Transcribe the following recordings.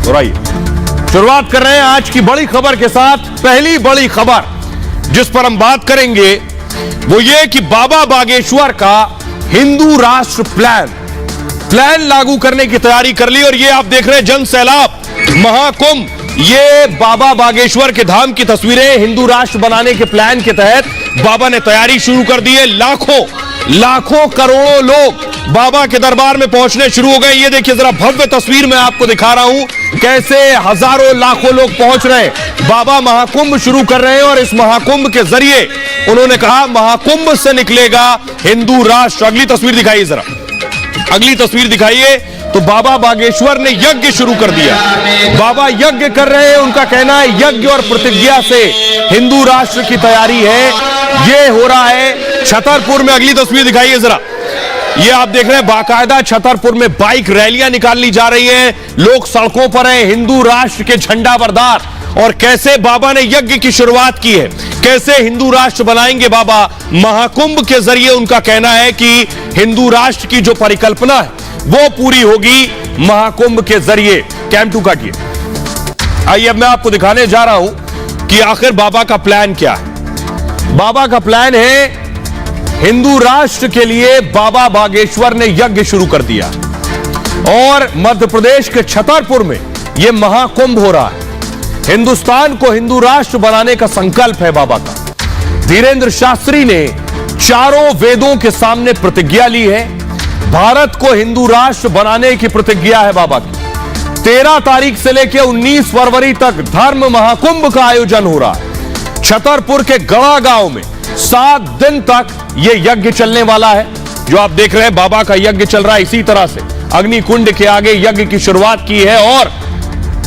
और आइए शुरुआत कर रहे हैं आज की बड़ी खबर के साथ। पहली बड़ी खबर जिस पर हम बात करेंगे वो ये कि बाबा बागेश्वर का हिंदू राष्ट्र प्लान लागू करने की तैयारी कर ली। और ये आप देख रहे हैं जन सैलाब महाकुंभ, ये बाबा बागेश्वर के धाम की तस्वीरें। हिंदू राष्ट्र बनाने के प्लान के तहत बाबा ने तैयारी शुरू कर दी है। लाखों करोड़ों लोग बाबा के दरबार में पहुंचने शुरू हो गए। ये देखिए जरा भव्य तस्वीर मैं आपको दिखा रहा हूं कैसे हजारों लाखों लोग पहुंच रहे हैं। बाबा महाकुंभ शुरू कर रहे हैं और इस महाकुंभ के जरिए उन्होंने कहा महाकुंभ से निकलेगा हिंदू राष्ट्र। अगली तस्वीर दिखाइए जरा, अगली तस्वीर दिखाइए। तो बाबा बागेश्वर ने यज्ञ शुरू कर दिया। बाबा यज्ञ कर रहे हैं। उनका कहना है यज्ञ और प्रतिज्ञा से हिंदू राष्ट्र की तैयारी है। ये हो रहा है छतरपुर में। अगली तस्वीर दिखाइए जरा, ये आप देख रहे हैं बाकायदा छतरपुर में बाइक रैलियां निकाली जा रही हैं। लोग सड़कों पर हैं हिंदू राष्ट्र के झंडा बरदार। और कैसे बाबा ने यज्ञ की शुरुआत की है, कैसे हिंदू राष्ट्र बनाएंगे बाबा। महाकुंभ के जरिए उनका कहना है कि हिंदू राष्ट्र की जो परिकल्पना है वो पूरी होगी महाकुंभ के जरिए। कैम टू काटिए। आइए अब मैं आपको दिखाने जा रहा हूं कि आखिर बाबा का प्लान क्या है। बाबा का प्लान है हिंदू राष्ट्र के लिए बाबा बागेश्वर ने यज्ञ शुरू कर दिया और मध्य प्रदेश के छतरपुर में यह महाकुंभ हो रहा है। हिंदुस्तान को हिंदू राष्ट्र बनाने का संकल्प है बाबा का। धीरेन्द्र शास्त्री ने चारों वेदों के सामने प्रतिज्ञा ली है। भारत को हिंदू राष्ट्र बनाने की प्रतिज्ञा है बाबा की। 13 तारीख से लेकर 19 फरवरी तक धर्म महाकुंभ का आयोजन हो रहा है। छतरपुर के गड़ा गांव में 7 दिन तक यह यज्ञ चलने वाला है। जो आप देख रहे हैं बाबा का यज्ञ चल रहा है। इसी तरह से अग्निकुंड के आगे यज्ञ की शुरुआत की है और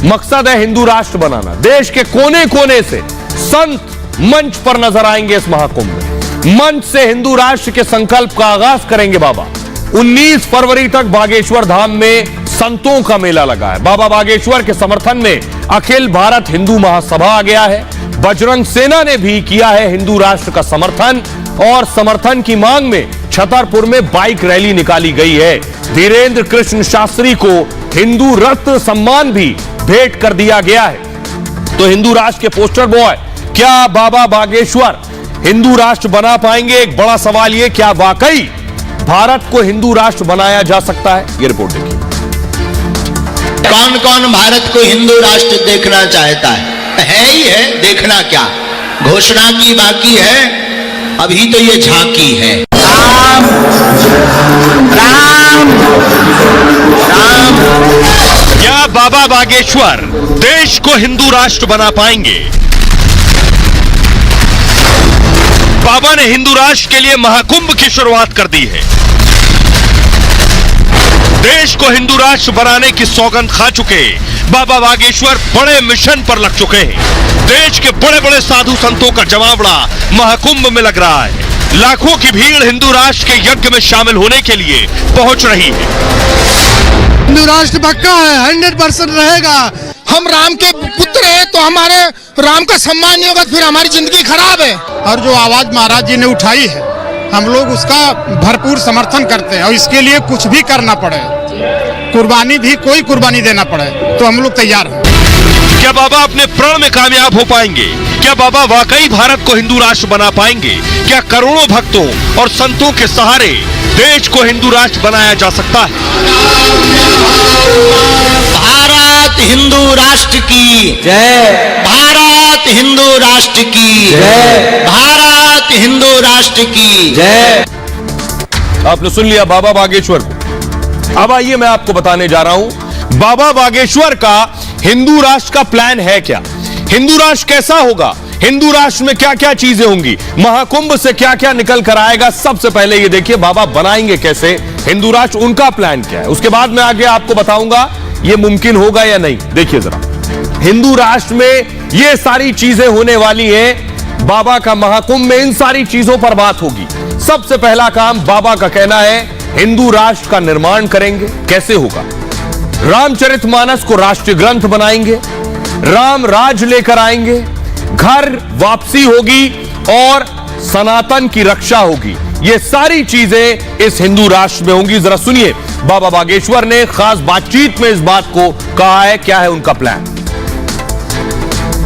मकसद है हिंदू राष्ट्र बनाना। देश के कोने कोने से संत मंच पर नजर आएंगे इस महाकुंभ में। मंच से हिंदू राष्ट्र के संकल्प का आगाज करेंगे बाबा। 19 फरवरी तक बागेश्वर धाम में संतों का मेला लगा है। बाबा बागेश्वर के समर्थन में अखिल भारत हिंदू महासभा आ गया है। बजरंग सेना ने भी किया है हिंदू राष्ट्र का समर्थन और समर्थन की मांग में छतरपुर में बाइक रैली निकाली गई है। धीरेन्द्र कृष्ण शास्त्री को हिंदू रत्न सम्मान भी भेंट कर दिया गया है। तो हिंदू राष्ट्र के पोस्टर बॉय क्या बाबा बागेश्वर हिंदू राष्ट्र बना पाएंगे? एक बड़ा सवाल ये, क्या वाकई भारत को हिंदू राष्ट्र बनाया जा सकता है? ये रिपोर्ट देखिए। कौन कौन भारत को हिंदू राष्ट्र देखना चाहता है ही है, देखना क्या, घोषणा की बाकी है, अभी तो ये झांकी है। राम राम राम। क्या बाबा बागेश्वर देश को हिंदू राष्ट्र बना पाएंगे? बाबा ने हिंदू राष्ट्र के लिए महाकुंभ की शुरुआत कर दी है। देश को हिंदू राष्ट्र बनाने की सौगंध खा चुके बाबा बागेश्वर बड़े मिशन पर लग चुके हैं। देश के बड़े बड़े साधु संतों का जमावड़ा महाकुंभ में लग रहा है। लाखों की भीड़ हिंदू राष्ट्र के यज्ञ में शामिल होने के लिए पहुंच रही है। हिंदू राष्ट्र पक्का है, 100% रहेगा। हम राम के पुत्र हैं तो हमारे राम का सम्मान नहीं होगा फिर हमारी जिंदगी खराब है। और जो आवाज महाराज जी ने उठाई है हम लोग उसका भरपूर समर्थन करते हैं और इसके लिए कुछ भी करना पड़े, कुर्बानी भी कोई कुर्बानी देना पड़े तो हम लोग तैयार हैं। क्या बाबा अपने प्रण में कामयाब हो पाएंगे? क्या बाबा वाकई भारत को हिंदू राष्ट्र बना पाएंगे? क्या करोड़ों भक्तों और संतों के सहारे देश को हिंदू राष्ट्र बनाया जा सकता है? भारत हिंदू राष्ट्र की जय, भारत हिंदू राष्ट्र की जय, भारत हिंदू राष्ट्र की जय। आपने सुन लिया बाबा बागेश्वर को। अब आइए मैं आपको बताने जा रहा हूं बाबा बागेश्वर का हिंदू राष्ट्र का प्लान है क्या। हिंदू राष्ट्र कैसा होगा, हिंदू राष्ट्र में क्या क्या चीजें होंगी, महाकुंभ से क्या क्या निकल कर आएगा। सबसे पहले ये देखिए बाबा बनाएंगे कैसे हिंदू राष्ट्र, उनका प्लान क्या है। उसके बाद मैं आगे आपको बताऊंगा ये मुमकिन होगा या नहीं। देखिए जरा हिंदू राष्ट्र में ये सारी चीजें होने वाली हैं। बाबा का महाकुंभ में इन सारी चीजों पर बात होगी। सबसे पहला काम बाबा का कहना है हिंदू राष्ट्र का निर्माण करेंगे। कैसे होगा? रामचरितमानस को राष्ट्रीय ग्रंथ बनाएंगे, राम राज लेकर आएंगे, घर वापसी होगी और सनातन की रक्षा होगी। ये सारी चीजें इस हिंदू राष्ट्र में होंगी। जरा सुनिए, बाबा बागेश्वर ने खास बातचीत में इस बात को कहा है, क्या है उनका प्लान।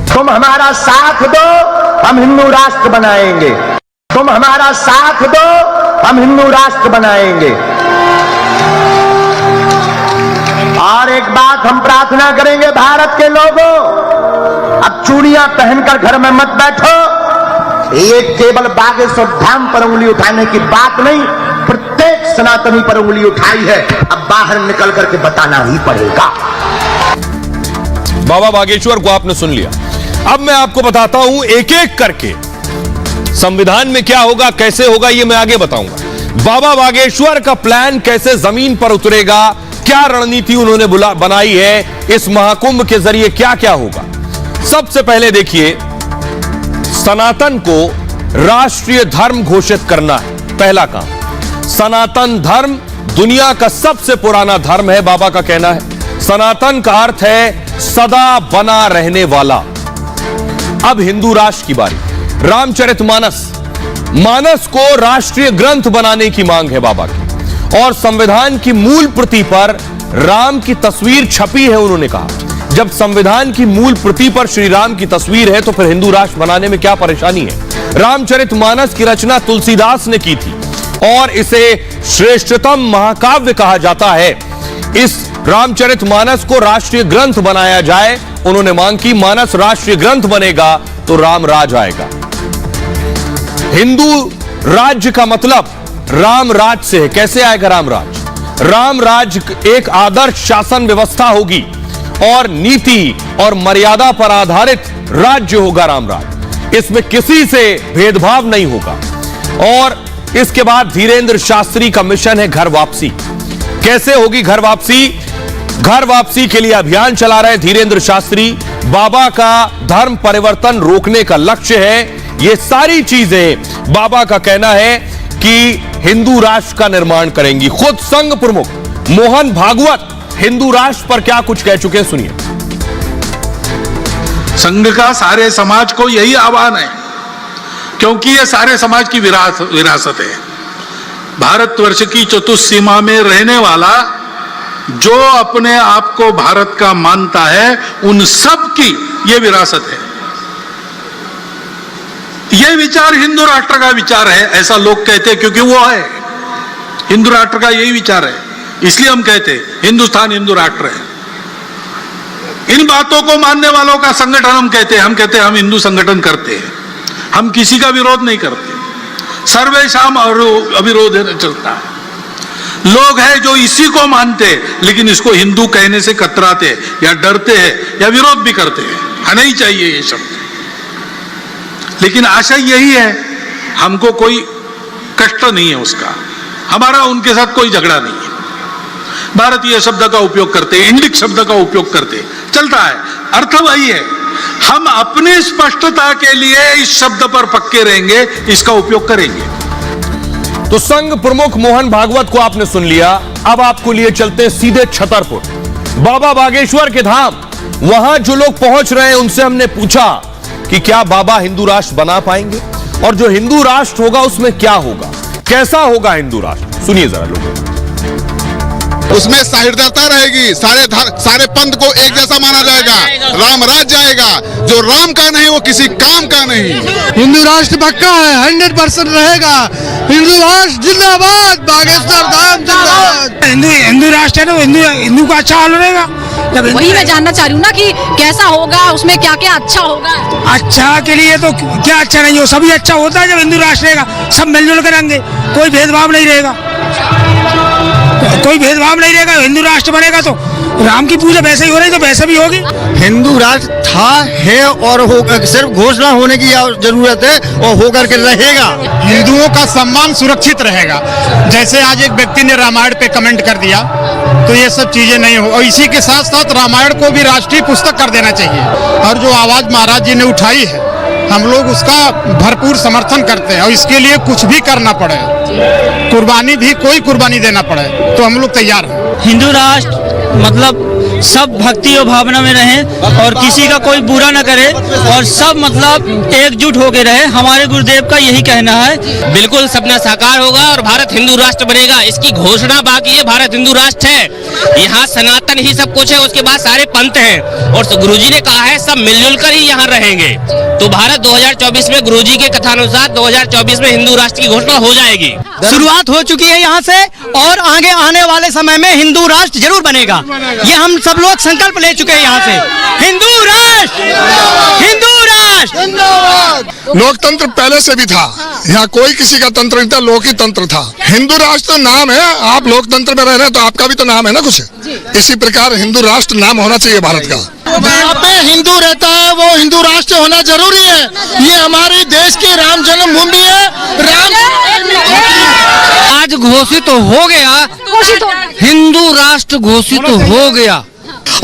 तुम हमारा साथ दो, हम हिंदू राष्ट्र बनाएंगे। तुम हमारा साथ दो, हम हिंदू राष्ट्र बनाएंगे। और एक बात हम प्रार्थना करेंगे भारत के लोगों, अब चूड़ियां पहनकर घर में मत बैठो। ये केवल बागेश्वर धाम पर उंगली उठाने की बात नहीं, प्रत्येक सनातनी पर उंगली उठाई है। अब बाहर निकल करके बताना ही पड़ेगा। बाबा बागेश्वर को आपने सुन लिया। अब मैं आपको बताता हूं एक एक करके संविधान में क्या होगा, कैसे होगा, ये मैं आगे बताऊंगा। बाबा बागेश्वर का प्लान कैसे जमीन पर उतरेगा, क्या रणनीति उन्होंने बनाई है, इस महाकुंभ के जरिए क्या क्या होगा। सबसे पहले देखिए, सनातन को राष्ट्रीय धर्म घोषित करना है पहला काम। सनातन धर्म दुनिया का सबसे पुराना धर्म है, बाबा का कहना है। सनातन का अर्थ है सदा बना रहने वाला। अब हिंदू राष्ट्र की बारी। रामचरितमानस मानस को राष्ट्रीय ग्रंथ बनाने की मांग है बाबा की, और संविधान की मूल प्रति पर राम की तस्वीर छपी है। उन्होंने कहा, जब संविधान की मूल प्रति पर श्री राम की तस्वीर है तो फिर हिंदू राष्ट्र बनाने में क्या परेशानी है। रामचरितमानस की रचना तुलसीदास ने की थी और इसे श्रेष्ठतम महाकाव्य कहा जाता है। इस रामचरितमानस को राष्ट्रीय ग्रंथ बनाया जाए, उन्होंने मांग की। मानस राष्ट्रीय ग्रंथ बनेगा तो राम राज आएगा। हिंदू राज्य का मतलब राम राज से है। कैसे आएगा राम राज? राम राज एक आदर्श शासन व्यवस्था होगी और नीति और मर्यादा पर आधारित राज्य होगा राम राज। इसमें किसी से भेदभाव नहीं होगा। और इसके बाद धीरेन्द्र शास्त्री का मिशन है घर वापसी। कैसे होगी घर वापसी? घर वापसी के लिए अभियान चला रहे धीरेन्द्र शास्त्री। बाबा का धर्म परिवर्तन रोकने का लक्ष्य है। ये सारी चीजें बाबा का कहना है कि हिंदू राष्ट्र का निर्माण करेंगी। खुद संघ प्रमुख मोहन भागवत हिंदू राष्ट्र पर क्या कुछ कह चुके हैं, सुनिए। संघ का सारे समाज को यही आह्वान है, क्योंकि ये सारे समाज की विरासत है। भारतवर्ष की चतुसीमा में रहने वाला जो अपने आप को भारत का मानता है, उन सब की ये विरासत है। ये विचार हिंदू राष्ट्र का विचार है, ऐसा लोग कहते हैं, क्योंकि वो है हिंदू राष्ट्र का यही विचार है। इसलिए हम कहते हैं हिंदुस्तान हिंदू राष्ट्र है। इन बातों को मानने वालों का संगठन हम कहते हैं हम हिंदू संगठन करते हैं। हम किसी का विरोध नहीं करते, सर्वेशाम अविरोध चलता है। लोग हैं जो इसी को मानते लेकिन इसको हिंदू कहने से कतराते या डरते हैं या विरोध भी करते हैं। नहीं चाहिए ये शब्द, लेकिन आशय यही है, हमको कोई कष्ट नहीं है उसका, हमारा उनके साथ कोई झगड़ा नहीं है। भारतीय शब्द का उपयोग करते, इंडिक शब्द का उपयोग करते, चलता है, अर्थ वही है। हम अपनी स्पष्टता के लिए इस शब्द पर पक्के रहेंगे, इसका उपयोग करेंगे। तो संघ प्रमुख मोहन भागवत को आपने सुन लिया। अब आपको लिए चलते सीधे छतरपुर, बाबा बागेश्वर के धाम। वहां जो लोग पहुंच रहे हैं उनसे हमने पूछा कि क्या बाबा हिंदू राष्ट्र बना पाएंगे, और जो हिंदू राष्ट्र होगा उसमें क्या होगा, कैसा होगा हिंदू राष्ट्र, सुनिए जरा लोगों। उसमें साहित्यता रहेगी, सारे पंथ को एक जैसा माना जाएगा, राम राज जाएगा। जो राम का नहीं वो किसी काम का नहीं। हिंदू राष्ट्र पक्का है, 100% रहेगा। हिंदू राष्ट्र जिंदाबाद, बागेश्वर धाम जिंदाबाद। हिंदू राष्ट्र है तो हिंदू का अच्छा हाल रहेगा। वही मैं जानना चाह रही हूँ ना कि कैसा होगा, उसमें क्या क्या अच्छा होगा। अच्छा के लिए तो क्या अच्छा नहीं हो, सभी अच्छा होता है जब हिंदू राष्ट्र रहेगा। सब मिलजुल कर रहेंगे, कोई भेदभाव नहीं रहेगा, कोई भेदभाव नहीं रहेगा। हिंदू राष्ट्र बनेगा तो राम की पूजा वैसे ही हो रही तो वैसे भी होगी। हिंदू राष्ट्र था, है और होगा, सिर्फ घोषणा होने की जरूरत है और होकर के रहेगा। हिंदुओं का सम्मान सुरक्षित रहेगा। जैसे आज एक व्यक्ति ने रामायण पे कमेंट कर दिया, तो ये सब चीजें नहीं हो। और इसी के साथ साथ रामायण को भी राष्ट्रीय पुस्तक कर देना चाहिए। और जो आवाज महाराज जी ने उठाई है, हम लोग उसका भरपूर समर्थन करते हैं। और इसके लिए कुछ भी करना पड़े, कुर्बानी भी कोई कुर्बानी देना पड़े, तो हम लोग तैयार हैं। हिंदू राष्ट्र मतलब सब भक्ति और भावना में रहें और किसी का कोई बुरा न करे और सब मतलब एकजुट होकर रहे। हमारे गुरुदेव का यही कहना है। बिल्कुल सपना साकार होगा और भारत हिंदू राष्ट्र बनेगा, इसकी घोषणा बाकी है। भारत हिंदू राष्ट्र है, यहाँ सनातन ही सब कुछ है, उसके बाद सारे पंथ हैं और गुरुजी ने कहा है सब मिलजुल कर ही यहाँ रहेंगे। तो भारत 2024 में गुरुजी के कथानुसार 2024 में हिंदू राष्ट्र की घोषणा हो जाएगी। शुरुआत हो चुकी है यहाँ से और आगे आने वाले समय में हिंदू राष्ट्र जरूर बनेगा। ये हम सब लोग संकल्प ले चुके हैं यहाँ से। हिंदू राष्ट्र, हिंदू राष्ट्र। लोकतंत्र पहले से भी था, यहाँ कोई किसी का तंत्र नहीं था, लोक ही तंत्र था। हिंदू राष्ट्र नाम है, आप लोकतंत्र में रह रहे हैं तो आपका भी तो नाम है ना कुछ। इसी प्रकार हिंदू राष्ट्र नाम होना चाहिए भारत का। जहाँ पे हिंदू रहता है वो हिंदू राष्ट्र होना जरूरी है। ये हमारे देश की राम जन्मभूमि है। आज घोषित हो गया, हिंदू राष्ट्र घोषित हो गया।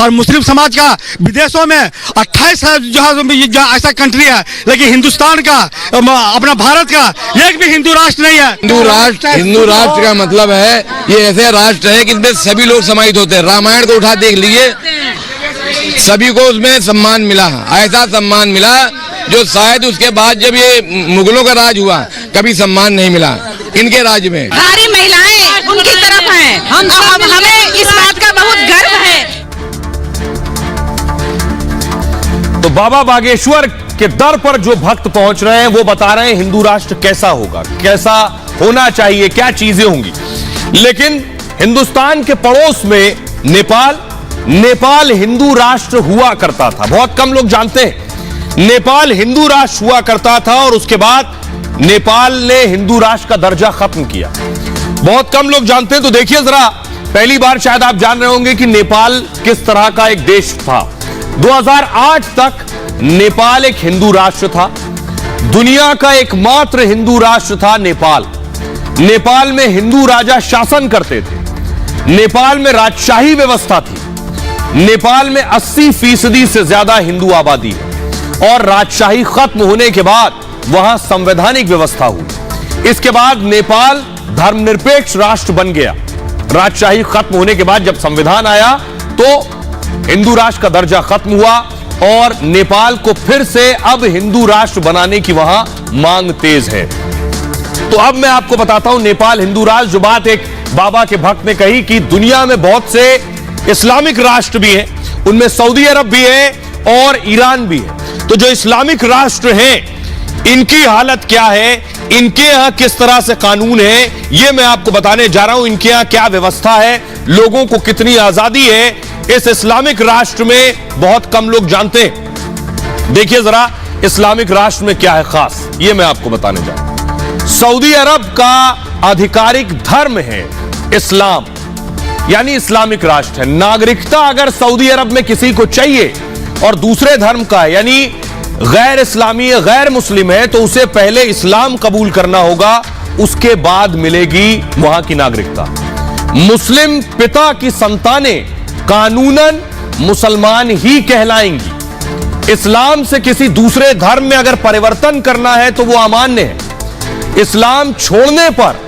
और मुस्लिम समाज का विदेशों में 28 जो ऐसा कंट्री है, लेकिन हिंदुस्तान का अपना भारत का एक भी हिंदू राष्ट्र नहीं है। हिंदू राष्ट्र का मतलब है ये ऐसे राष्ट्र है कि इसमें सभी लोग समाहित होते हैं। रामायण को उठा देख लीजिए, सभी को उसमें सम्मान मिला, ऐसा सम्मान मिला जो शायद उसके बाद जब ये मुगलों का राज हुआ कभी सम्मान नहीं मिला इनके राज्य में। सारी महिलाएं उनकी तरफ हैं। हमें इस बात का बहुत गर्व है। तो बाबा बागेश्वर के दर पर जो भक्त पहुंच रहे हैं वो बता रहे हैं हिंदू राष्ट्र कैसा होगा, कैसा होना चाहिए, क्या चीजें होंगी। लेकिन हिंदुस्तान के पड़ोस में नेपाल हिंदू राष्ट्र हुआ करता था। बहुत कम लोग जानते हैं नेपाल हिंदू राष्ट्र हुआ करता था और उसके बाद नेपाल ने हिंदू राष्ट्र का दर्जा खत्म किया। बहुत कम लोग जानते हैं। तो देखिए जरा, पहली बार शायद आप जान रहे होंगे कि नेपाल किस तरह का एक देश था। 2008 तक नेपाल एक हिंदू राष्ट्र था। दुनिया का एकमात्र हिंदू राष्ट्र था नेपाल। नेपाल में हिंदू राजा शासन करते थे। नेपाल में राजशाही व्यवस्था थी। नेपाल में 80% से ज्यादा हिंदू आबादी है और राजशाही खत्म होने के बाद वहां संवैधानिक व्यवस्था हुई। इसके बाद नेपाल धर्मनिरपेक्ष राष्ट्र बन गया। राजशाही खत्म होने के बाद जब संविधान आया तो हिंदू राष्ट्र का दर्जा खत्म हुआ और नेपाल को फिर से अब हिंदू राष्ट्र बनाने की वहां मांग तेज है। तो अब मैं आपको बताता हूं नेपाल हिंदू राष्ट्र, जो बात एक बाबा के भक्त ने कही कि दुनिया में बहुत से इस्लामिक राष्ट्र भी हैं, उनमें सऊदी अरब भी है और ईरान भी है। तो जो इस्लामिक राष्ट्र हैं इनकी हालत क्या है, इनके यहां किस तरह से कानून है, यह मैं आपको बताने जा रहा हूं। इनके यहां क्या व्यवस्था है, लोगों को कितनी आजादी है, इस इस्लामिक राष्ट्र में बहुत कम लोग जानते हैं। देखिए जरा इस्लामिक राष्ट्र में क्या है खास, यह मैं आपको बताने जा रहा हूं। सऊदी अरब का आधिकारिक धर्म है इस्लाम, यानी इस्लामिक राष्ट्र है। नागरिकता अगर सऊदी अरब में किसी को चाहिए और दूसरे धर्म का है, यानी गैर इस्लामी है, गैर मुस्लिम है, तो उसे पहले इस्लाम कबूल करना होगा, उसके बाद मिलेगी वहां की नागरिकता। मुस्लिम पिता की संतानें कानूनन मुसलमान ही कहलाएंगी। इस्लाम से किसी दूसरे धर्म में अगर परिवर्तन करना है तो वो अमान्य है। इस्लाम छोड़ने पर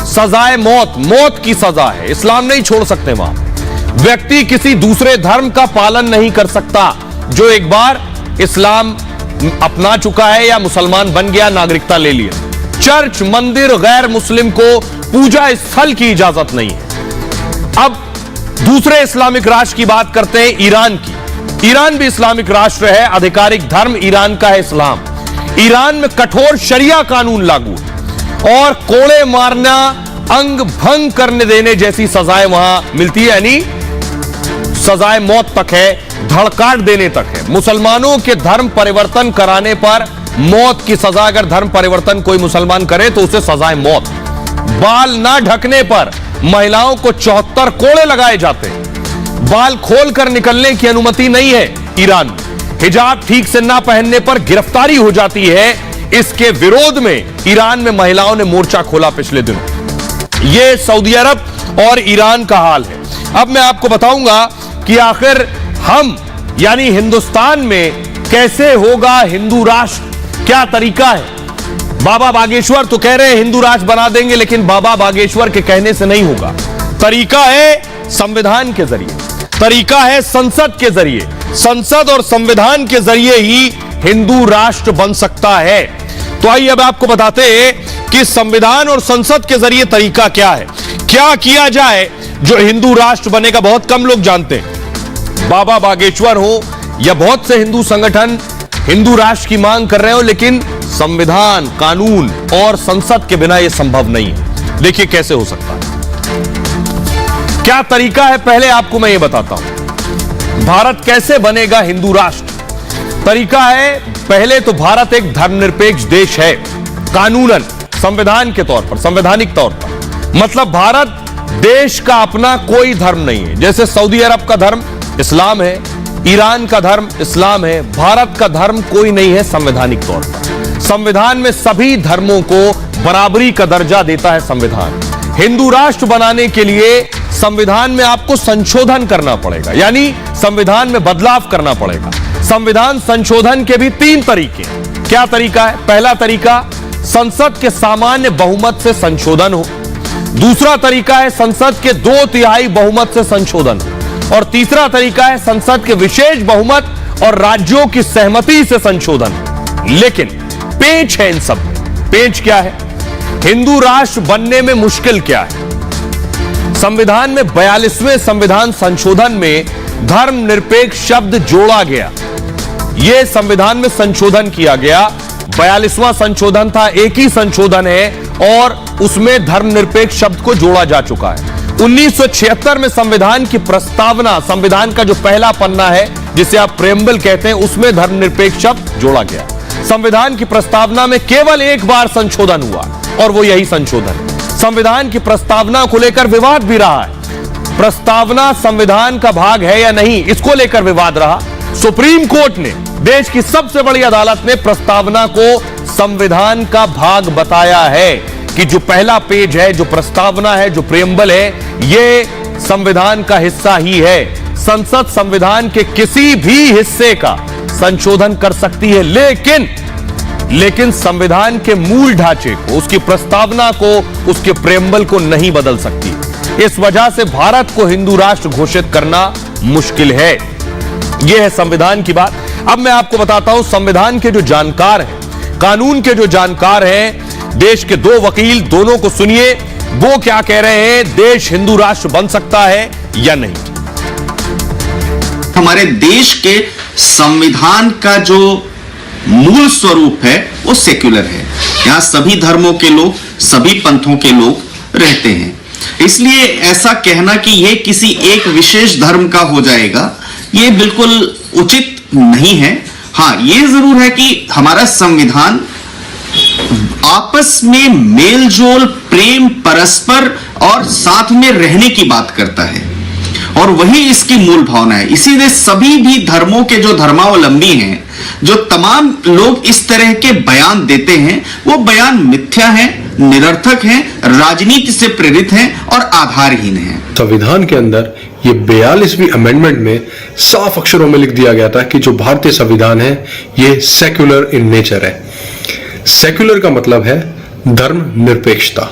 सजाए मौत की सजा है। इस्लाम नहीं छोड़ सकते वहां। व्यक्ति किसी दूसरे धर्म का पालन नहीं कर सकता जो एक बार इस्लाम अपना चुका है या मुसलमान बन गया, नागरिकता ले लिया। चर्च, मंदिर, गैर मुस्लिम को पूजा स्थल की इजाजत नहीं है। अब दूसरे इस्लामिक राष्ट्र की बात करते हैं, ईरान की। ईरान भी इस्लामिक राष्ट्र है, आधिकारिक धर्म ईरान का है इस्लाम। ईरान में कठोर शरिया कानून लागू है और कोड़े मारना, अंग भंग करने देने जैसी सजाएं वहां मिलती है, यानी सजाएं मौत तक है, धड़काट देने तक है। मुसलमानों के धर्म परिवर्तन कराने पर मौत की सजा, अगर धर्म परिवर्तन कोई मुसलमान करे तो उसे सजाए मौत। बाल ना ढकने पर महिलाओं को 74 कोड़े लगाए जाते हैं। बाल खोलकर निकलने की अनुमति नहीं है ईरान में। हिजाब ठीक से ना पहनने पर गिरफ्तारी हो जाती है। इसके विरोध में ईरान में महिलाओं ने मोर्चा खोला पिछले दिनों। यह सऊदी अरब और ईरान का हाल है। अब मैं आपको बताऊंगा कि आखिर हम यानी हिंदुस्तान में कैसे होगा हिंदू राष्ट्र, क्या तरीका है। बाबा बागेश्वर तो कह रहे हैं हिंदू राष्ट्र बना देंगे, लेकिन बाबा बागेश्वर के कहने से नहीं होगा। तरीका है संविधान के जरिए। तरीका है संसद के जरिए। संसद और संविधान के जरिए ही हिंदू राष्ट्र बन सकता है। तो आइए अब आपको बताते हैं कि संविधान और संसद के जरिए तरीका क्या है, क्या किया जाए जो हिंदू राष्ट्र बनेगा। बहुत कम लोग जानते हैं। बाबा बागेश्वर हो या बहुत से हिंदू संगठन हिंदू राष्ट्र की मांग कर रहे हो, लेकिन संविधान, कानून और संसद के बिना यह संभव नहीं है। देखिए कैसे हो सकता है, क्या तरीका है, पहले आपको मैं ये बताता हूं। भारत कैसे बनेगा हिंदू राष्ट्र? तरीका है, पहले तो भारत एक धर्मनिरपेक्ष देश है, कानूनन, संविधान के तौर पर, संवैधानिक तौर पर। मतलब भारत देश का अपना कोई धर्म नहीं है। जैसे सऊदी अरब का धर्म इस्लाम है, ईरान का धर्म इस्लाम है, भारत का धर्म कोई नहीं है संवैधानिक तौर पर। संविधान में सभी धर्मों को बराबरी का दर्जा देता है संविधान। हिंदू राष्ट्र बनाने के लिए संविधान में आपको संशोधन करना पड़ेगा, यानी संविधान में बदलाव करना पड़ेगा। संविधान संशोधन के भी 3 तरीके। क्या तरीका है? पहला तरीका, संसद के सामान्य बहुमत से संशोधन हो। दूसरा तरीका है संसद के 2/3 बहुमत से संशोधन हो। और तीसरा तरीका है संसद के विशेष बहुमत और राज्यों की सहमति से संशोधन। लेकिन पेच है इन सब में। पेच क्या है? हिंदू राष्ट्र बनने में मुश्किल क्या है? संविधान में 42वें संविधान संशोधन में धर्मनिरपेक्ष शब्द जोड़ा गया। यह संविधान में संशोधन किया गया। 42वां संशोधन था, एक ही संशोधन है और उसमें धर्मनिरपेक्ष शब्द को जोड़ा जा चुका है। 1976 में संविधान की प्रस्तावना, संविधान का जो पहला पन्ना है जिसे आप प्रेम्बल कहते हैं, उसमें धर्मनिरपेक्ष शब्द जोड़ा गया। संविधान की प्रस्तावना में केवल एक बार संशोधन हुआ और वो यही संशोधन। संविधान की प्रस्तावना को लेकर विवाद भी रहा है। प्रस्तावना संविधान का भाग है या नहीं, इसको लेकर विवाद रहा। सुप्रीम कोर्ट ने, देश की सबसे बड़ी अदालत ने, प्रस्तावना को संविधान का भाग बताया है कि जो पहला पेज है, जो प्रस्तावना है, जो प्रेम्बल है, ये संविधान का हिस्सा ही है। संसद संविधान के किसी भी हिस्से का संशोधन कर सकती है, लेकिन संविधान के मूल ढांचे को, उसकी प्रस्तावना को, उसके प्रेम्बल को नहीं बदल सकती। इस वजह से भारत को हिंदू राष्ट्र घोषित करना मुश्किल है। यह है संविधान की बात। अब मैं आपको बताता हूं, संविधान के जो जानकार हैं, कानून के जो जानकार हैं, देश के 2 वकील, दोनों को सुनिए, वो क्या कह रहे हैं, देश हिंदू राष्ट्र बन सकता है या नहीं। हमारे देश के संविधान का जो मूल स्वरूप है वो सेक्युलर है। यहाँ सभी धर्मों के लोग, सभी पंथों के लोग रहते हैं। इसलिए ऐसा कहना कि ये किसी एक विशेष धर्म का हो जाएगा, ये बिल्कुल उचित नहीं है। हाँ, ये जरूर है कि हमारा संविधान आपस में मेलजोल, प्रेम, परस्पर और साथ में रहने की बात करता है और वही इसकी मूल भावना है। इसीलिए सभी भी धर्मों के जो धर्मावलंबी हैं, जो तमाम लोग इस तरह के बयान देते हैं, वो बयान मिथ्या हैं, निरर्थक हैं, राजनीति से प्रेरित हैं और आधारहीन हैं। संविधान के अंदर ये 42वीं अमेंडमेंट में साफ अक्षरों में लिख दिया गया था कि जो भारतीय संविधान है ये सेक्युलर इन नेचर है। सेक्युलर का मतलब है धर्म निरपेक्षता,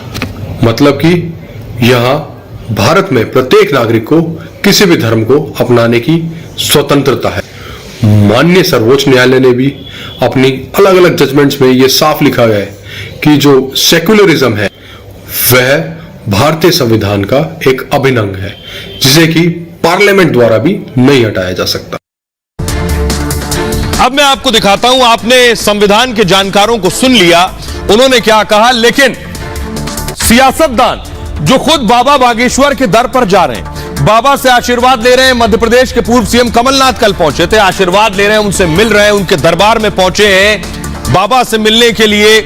मतलब कि यहां भारत में प्रत्येक नागरिक को किसी भी धर्म को अपनाने की स्वतंत्रता है। माननीय सर्वोच्च न्यायालय ने भी अपनी अलग अलग जजमेंट्स में यह साफ लिखा गया है कि जो सेक्युलरिज्म है वह भारतीय संविधान का एक अभिन्न अंग है, जिसे कि पार्लियामेंट द्वारा भी नहीं हटाया जा सकता। अब मैं आपको दिखाता हूं, आपने संविधान के जानकारों को सुन लिया, उन्होंने क्या कहा, लेकिन सियासतदान जो खुद बाबा बागेश्वर के दर पर जा रहे हैं, बाबा से आशीर्वाद ले रहे हैं। मध्य प्रदेश के पूर्व सीएम कमलनाथ कल पहुंचे थे, आशीर्वाद ले रहे हैं, उनसे मिल रहे हैं, उनके दरबार में पहुंचे हैं बाबा से मिलने के लिए।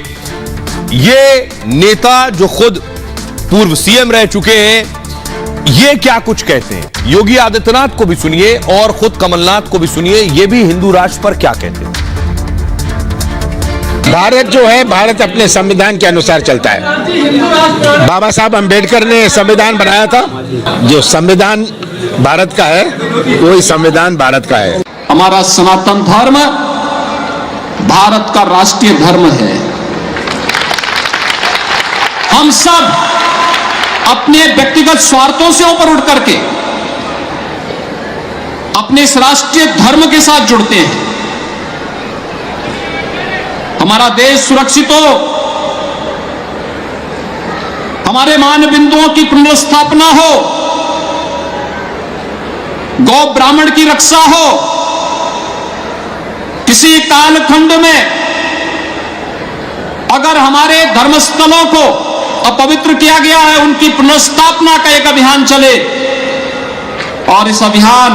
ये नेता जो खुद पूर्व सीएम रह चुके हैं, ये क्या कुछ कहते हैं, योगी आदित्यनाथ को भी सुनिए और खुद कमलनाथ को भी सुनिए, ये भी हिंदू राष्ट्र पर क्या कहते हैं। भारत जो है, भारत अपने संविधान के अनुसार चलता है। बाबा साहब अंबेडकर ने संविधान बनाया था, जो संविधान भारत का है वही संविधान भारत का है। हमारा सनातन धर्म भारत का राष्ट्रीय धर्म है। हम सब अपने व्यक्तिगत स्वार्थों से ऊपर उठ करके अपने इस राष्ट्रीय धर्म के साथ जुड़ते हैं। हमारा देश सुरक्षित हो, हमारे मान बिंदुओं की पुनर्स्थापना हो, गौ ब्राह्मण की रक्षा हो, किसी कालखंड में अगर हमारे धर्मस्थलों को अपवित्र किया गया है, उनकी पुनर्स्थापना का एक अभियान चले। और इस अभियान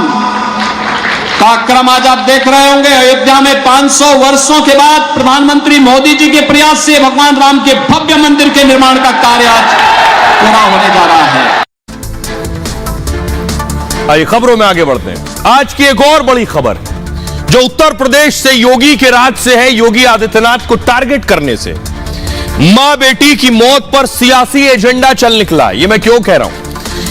का क्रम आज आप देख रहे होंगे। अयोध्या में 500 वर्षों के बाद प्रधानमंत्री मोदी जी के प्रयास से भगवान राम के भव्य मंदिर के निर्माण का कार्य आज पूरा होने जा रहा है। आइए खबरों में आगे बढ़ते हैं। आज की एक और बड़ी खबर जो उत्तर प्रदेश से योगी के राज से है। योगी आदित्यनाथ को टारगेट करने से मां बेटी की मौत पर सियासी एजेंडा चल निकला। यह मैं क्यों कह रहा हूं?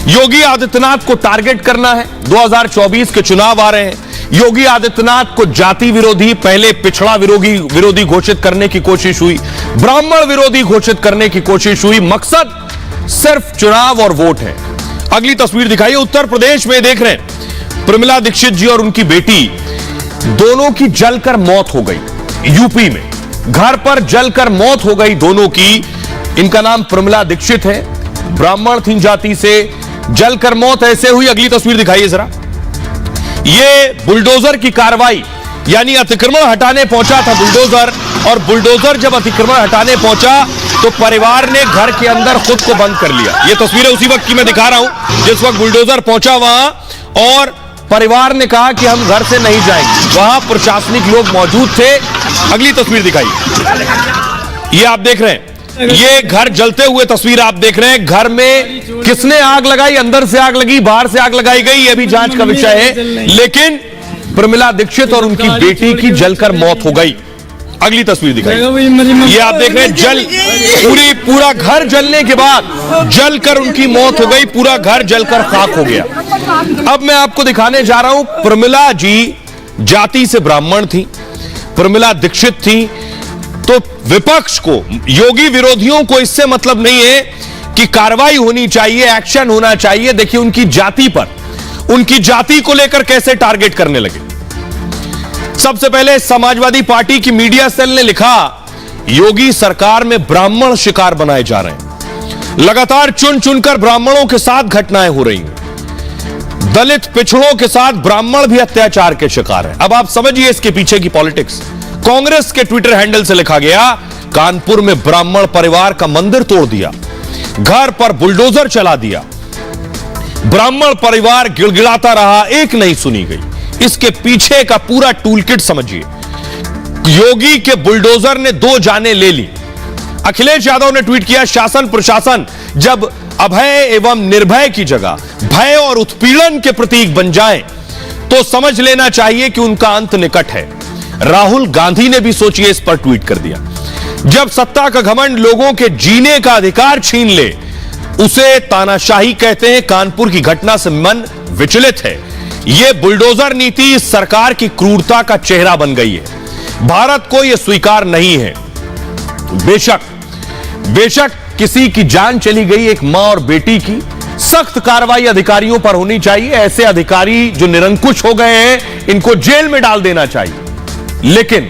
योगी आदित्यनाथ को टारगेट करना है। 2024 के चुनाव आ रहे हैं। योगी आदित्यनाथ को जाति विरोधी, पहले पिछड़ा विरोधी घोषित करने की कोशिश हुई, ब्राह्मण विरोधी घोषित करने की कोशिश हुई। मकसद सिर्फ चुनाव और वोट है। अगली तस्वीर दिखाइए। उत्तर प्रदेश में देख रहे हैं प्रमिला दीक्षित जी और उनकी बेटी दोनों की जलकर मौत हो गई। यूपी में घर पर जलकर मौत हो गई दोनों की। इनका नाम प्रमिला दीक्षित है, ब्राह्मण थी जाति से, जलकर मौत ऐसे हुई। अगली तस्वीर दिखाइए जरा। ये बुलडोजर की कार्रवाई, यानी अतिक्रमण हटाने पहुंचा था बुलडोजर, और बुलडोजर जब अतिक्रमण हटाने पहुंचा तो परिवार ने घर के अंदर खुद को बंद कर लिया। ये तस्वीरें उसी वक्त की मैं दिखा रहा हूं जिस वक्त बुलडोजर पहुंचा वहां, और परिवार ने कहा कि हम घर से नहीं जाएंगे। वहां प्रशासनिक लोग मौजूद थे। अगली तस्वीर दिखाइए। ये आप देख रहे हैं, ये घर जलते हुए तस्वीर आप देख रहे हैं। घर में किसने आग लगाई, अंदर से आग लगी, बाहर से आग लगाई गई, यह भी जांच का विषय है। लेकिन प्रमिला दीक्षित और उनकी बेटी की जलकर मौत हो गई। अगली तस्वीर दिखाइए। ये आप देख रहे हैं पूरा घर जलने के बाद जलकर उनकी मौत हो गई। पूरा घर जलकर खाक हो गया। अब मैं आपको दिखाने जा रहा हूं, प्रमिला जी जाति से ब्राह्मण थी, प्रमिला दीक्षित थी। तो विपक्ष को, योगी विरोधियों को इससे मतलब नहीं है कि कार्रवाई होनी चाहिए, एक्शन होना चाहिए। देखिए उनकी जाति पर, उनकी जाति को लेकर कैसे टारगेट करने लगे। सबसे पहले समाजवादी पार्टी की मीडिया सेल ने लिखा, योगी सरकार में ब्राह्मण शिकार बनाए जा रहे हैं। लगातार चुन चुनकर ब्राह्मणों के साथ घटनाएं हो रही हैं। दलित पिछड़ों के साथ ब्राह्मण भी अत्याचार के शिकार हैं। अब आप समझिए इसके पीछे की पॉलिटिक्स। कांग्रेस के ट्विटर हैंडल से लिखा गया, कानपुर में ब्राह्मण परिवार का मंदिर तोड़ दिया, घर पर बुलडोजर चला दिया, ब्राह्मण परिवार गिड़गिड़ाता रहा, एक नहीं सुनी गई। इसके पीछे का पूरा टूलकिट समझिए। योगी के बुलडोजर ने 2 जानें ले ली। अखिलेश यादव ने ट्वीट किया, शासन प्रशासन जब अभय एवं निर्भय की जगह भय और उत्पीड़न के प्रतीक बन जाएं, तो समझ लेना चाहिए कि उनका अंत निकट है। राहुल गांधी ने भी सोचिए इस पर ट्वीट कर दिया। जब सत्ता का घमंड लोगों के जीने का अधिकार छीन ले, उसे तानाशाही कहते हैं। कानपुर की घटना से मन विचलित है। यह बुलडोजर नीति इस सरकार की क्रूरता का चेहरा बन गई है। भारत को यह स्वीकार नहीं है। बेशक किसी की जान चली गई, एक मां और बेटी की। सख्त कार्रवाई अधिकारियों पर होनी चाहिए। ऐसे अधिकारी जो निरंकुश हो गए हैं, इनको जेल में डाल देना चाहिए। लेकिन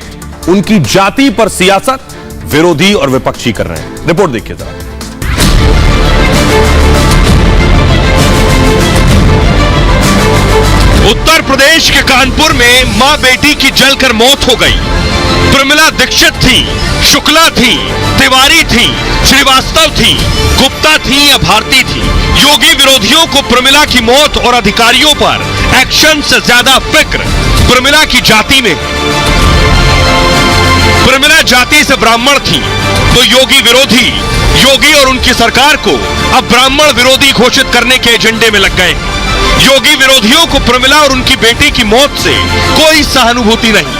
उनकी जाति पर सियासत विरोधी और विपक्षी कर रहे हैं। रिपोर्ट देखिए जरा। उत्तर प्रदेश के कानपुर में मां बेटी की जलकर मौत हो गई। प्रमिला दीक्षित थी, शुक्ला थी, तिवारी थी, श्रीवास्तव थी, गुप्ता थी या भारती थी। योगी विरोधियों को प्रमिला की मौत और अधिकारियों पर एक्शन से ज्यादा फिक्र प्रमिला की जाति में। प्रमिला जाति से ब्राह्मण थी तो योगी और उनकी सरकार को अब ब्राह्मण विरोधी घोषित करने के एजेंडे में लग गए। योगी विरोधियों को प्रमिला और उनकी बेटी की मौत से कोई सहानुभूति नहीं।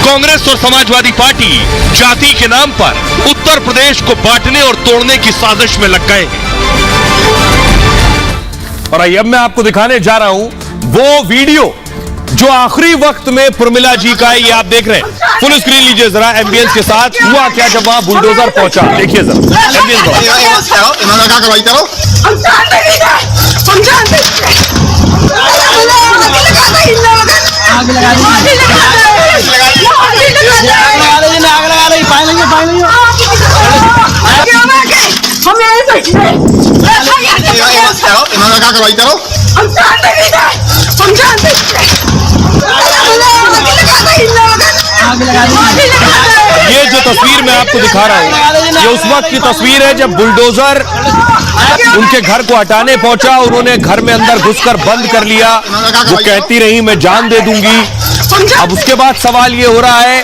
कांग्रेस और समाजवादी पार्टी जाति के नाम पर उत्तर प्रदेश को बांटने और तोड़ने की साजिश में लग गए हैं। और अब मैं आपको दिखाने जा रहा हूं वो वीडियो जो आखिरी वक्त में प्रमिला जी का है। ये आप देख रहे हैं, फुल स्क्रीन लीजिए जरा एम्बियंस के साथ। हुआ क्या जब वहां बुलडोजर पहुंचा, देखिए जरा एम्बियंस। हम ये जो तस्वीर मैं आपको दिखा रहा हूं, ये उस वक्त की तस्वीर है जब बुलडोजर उनके घर को हटाने पहुंचा। उन्होंने घर में अंदर घुसकर बंद कर लिया। वो कहती रही मैं जान दे दूंगी। अब उसके बाद सवाल ये हो रहा है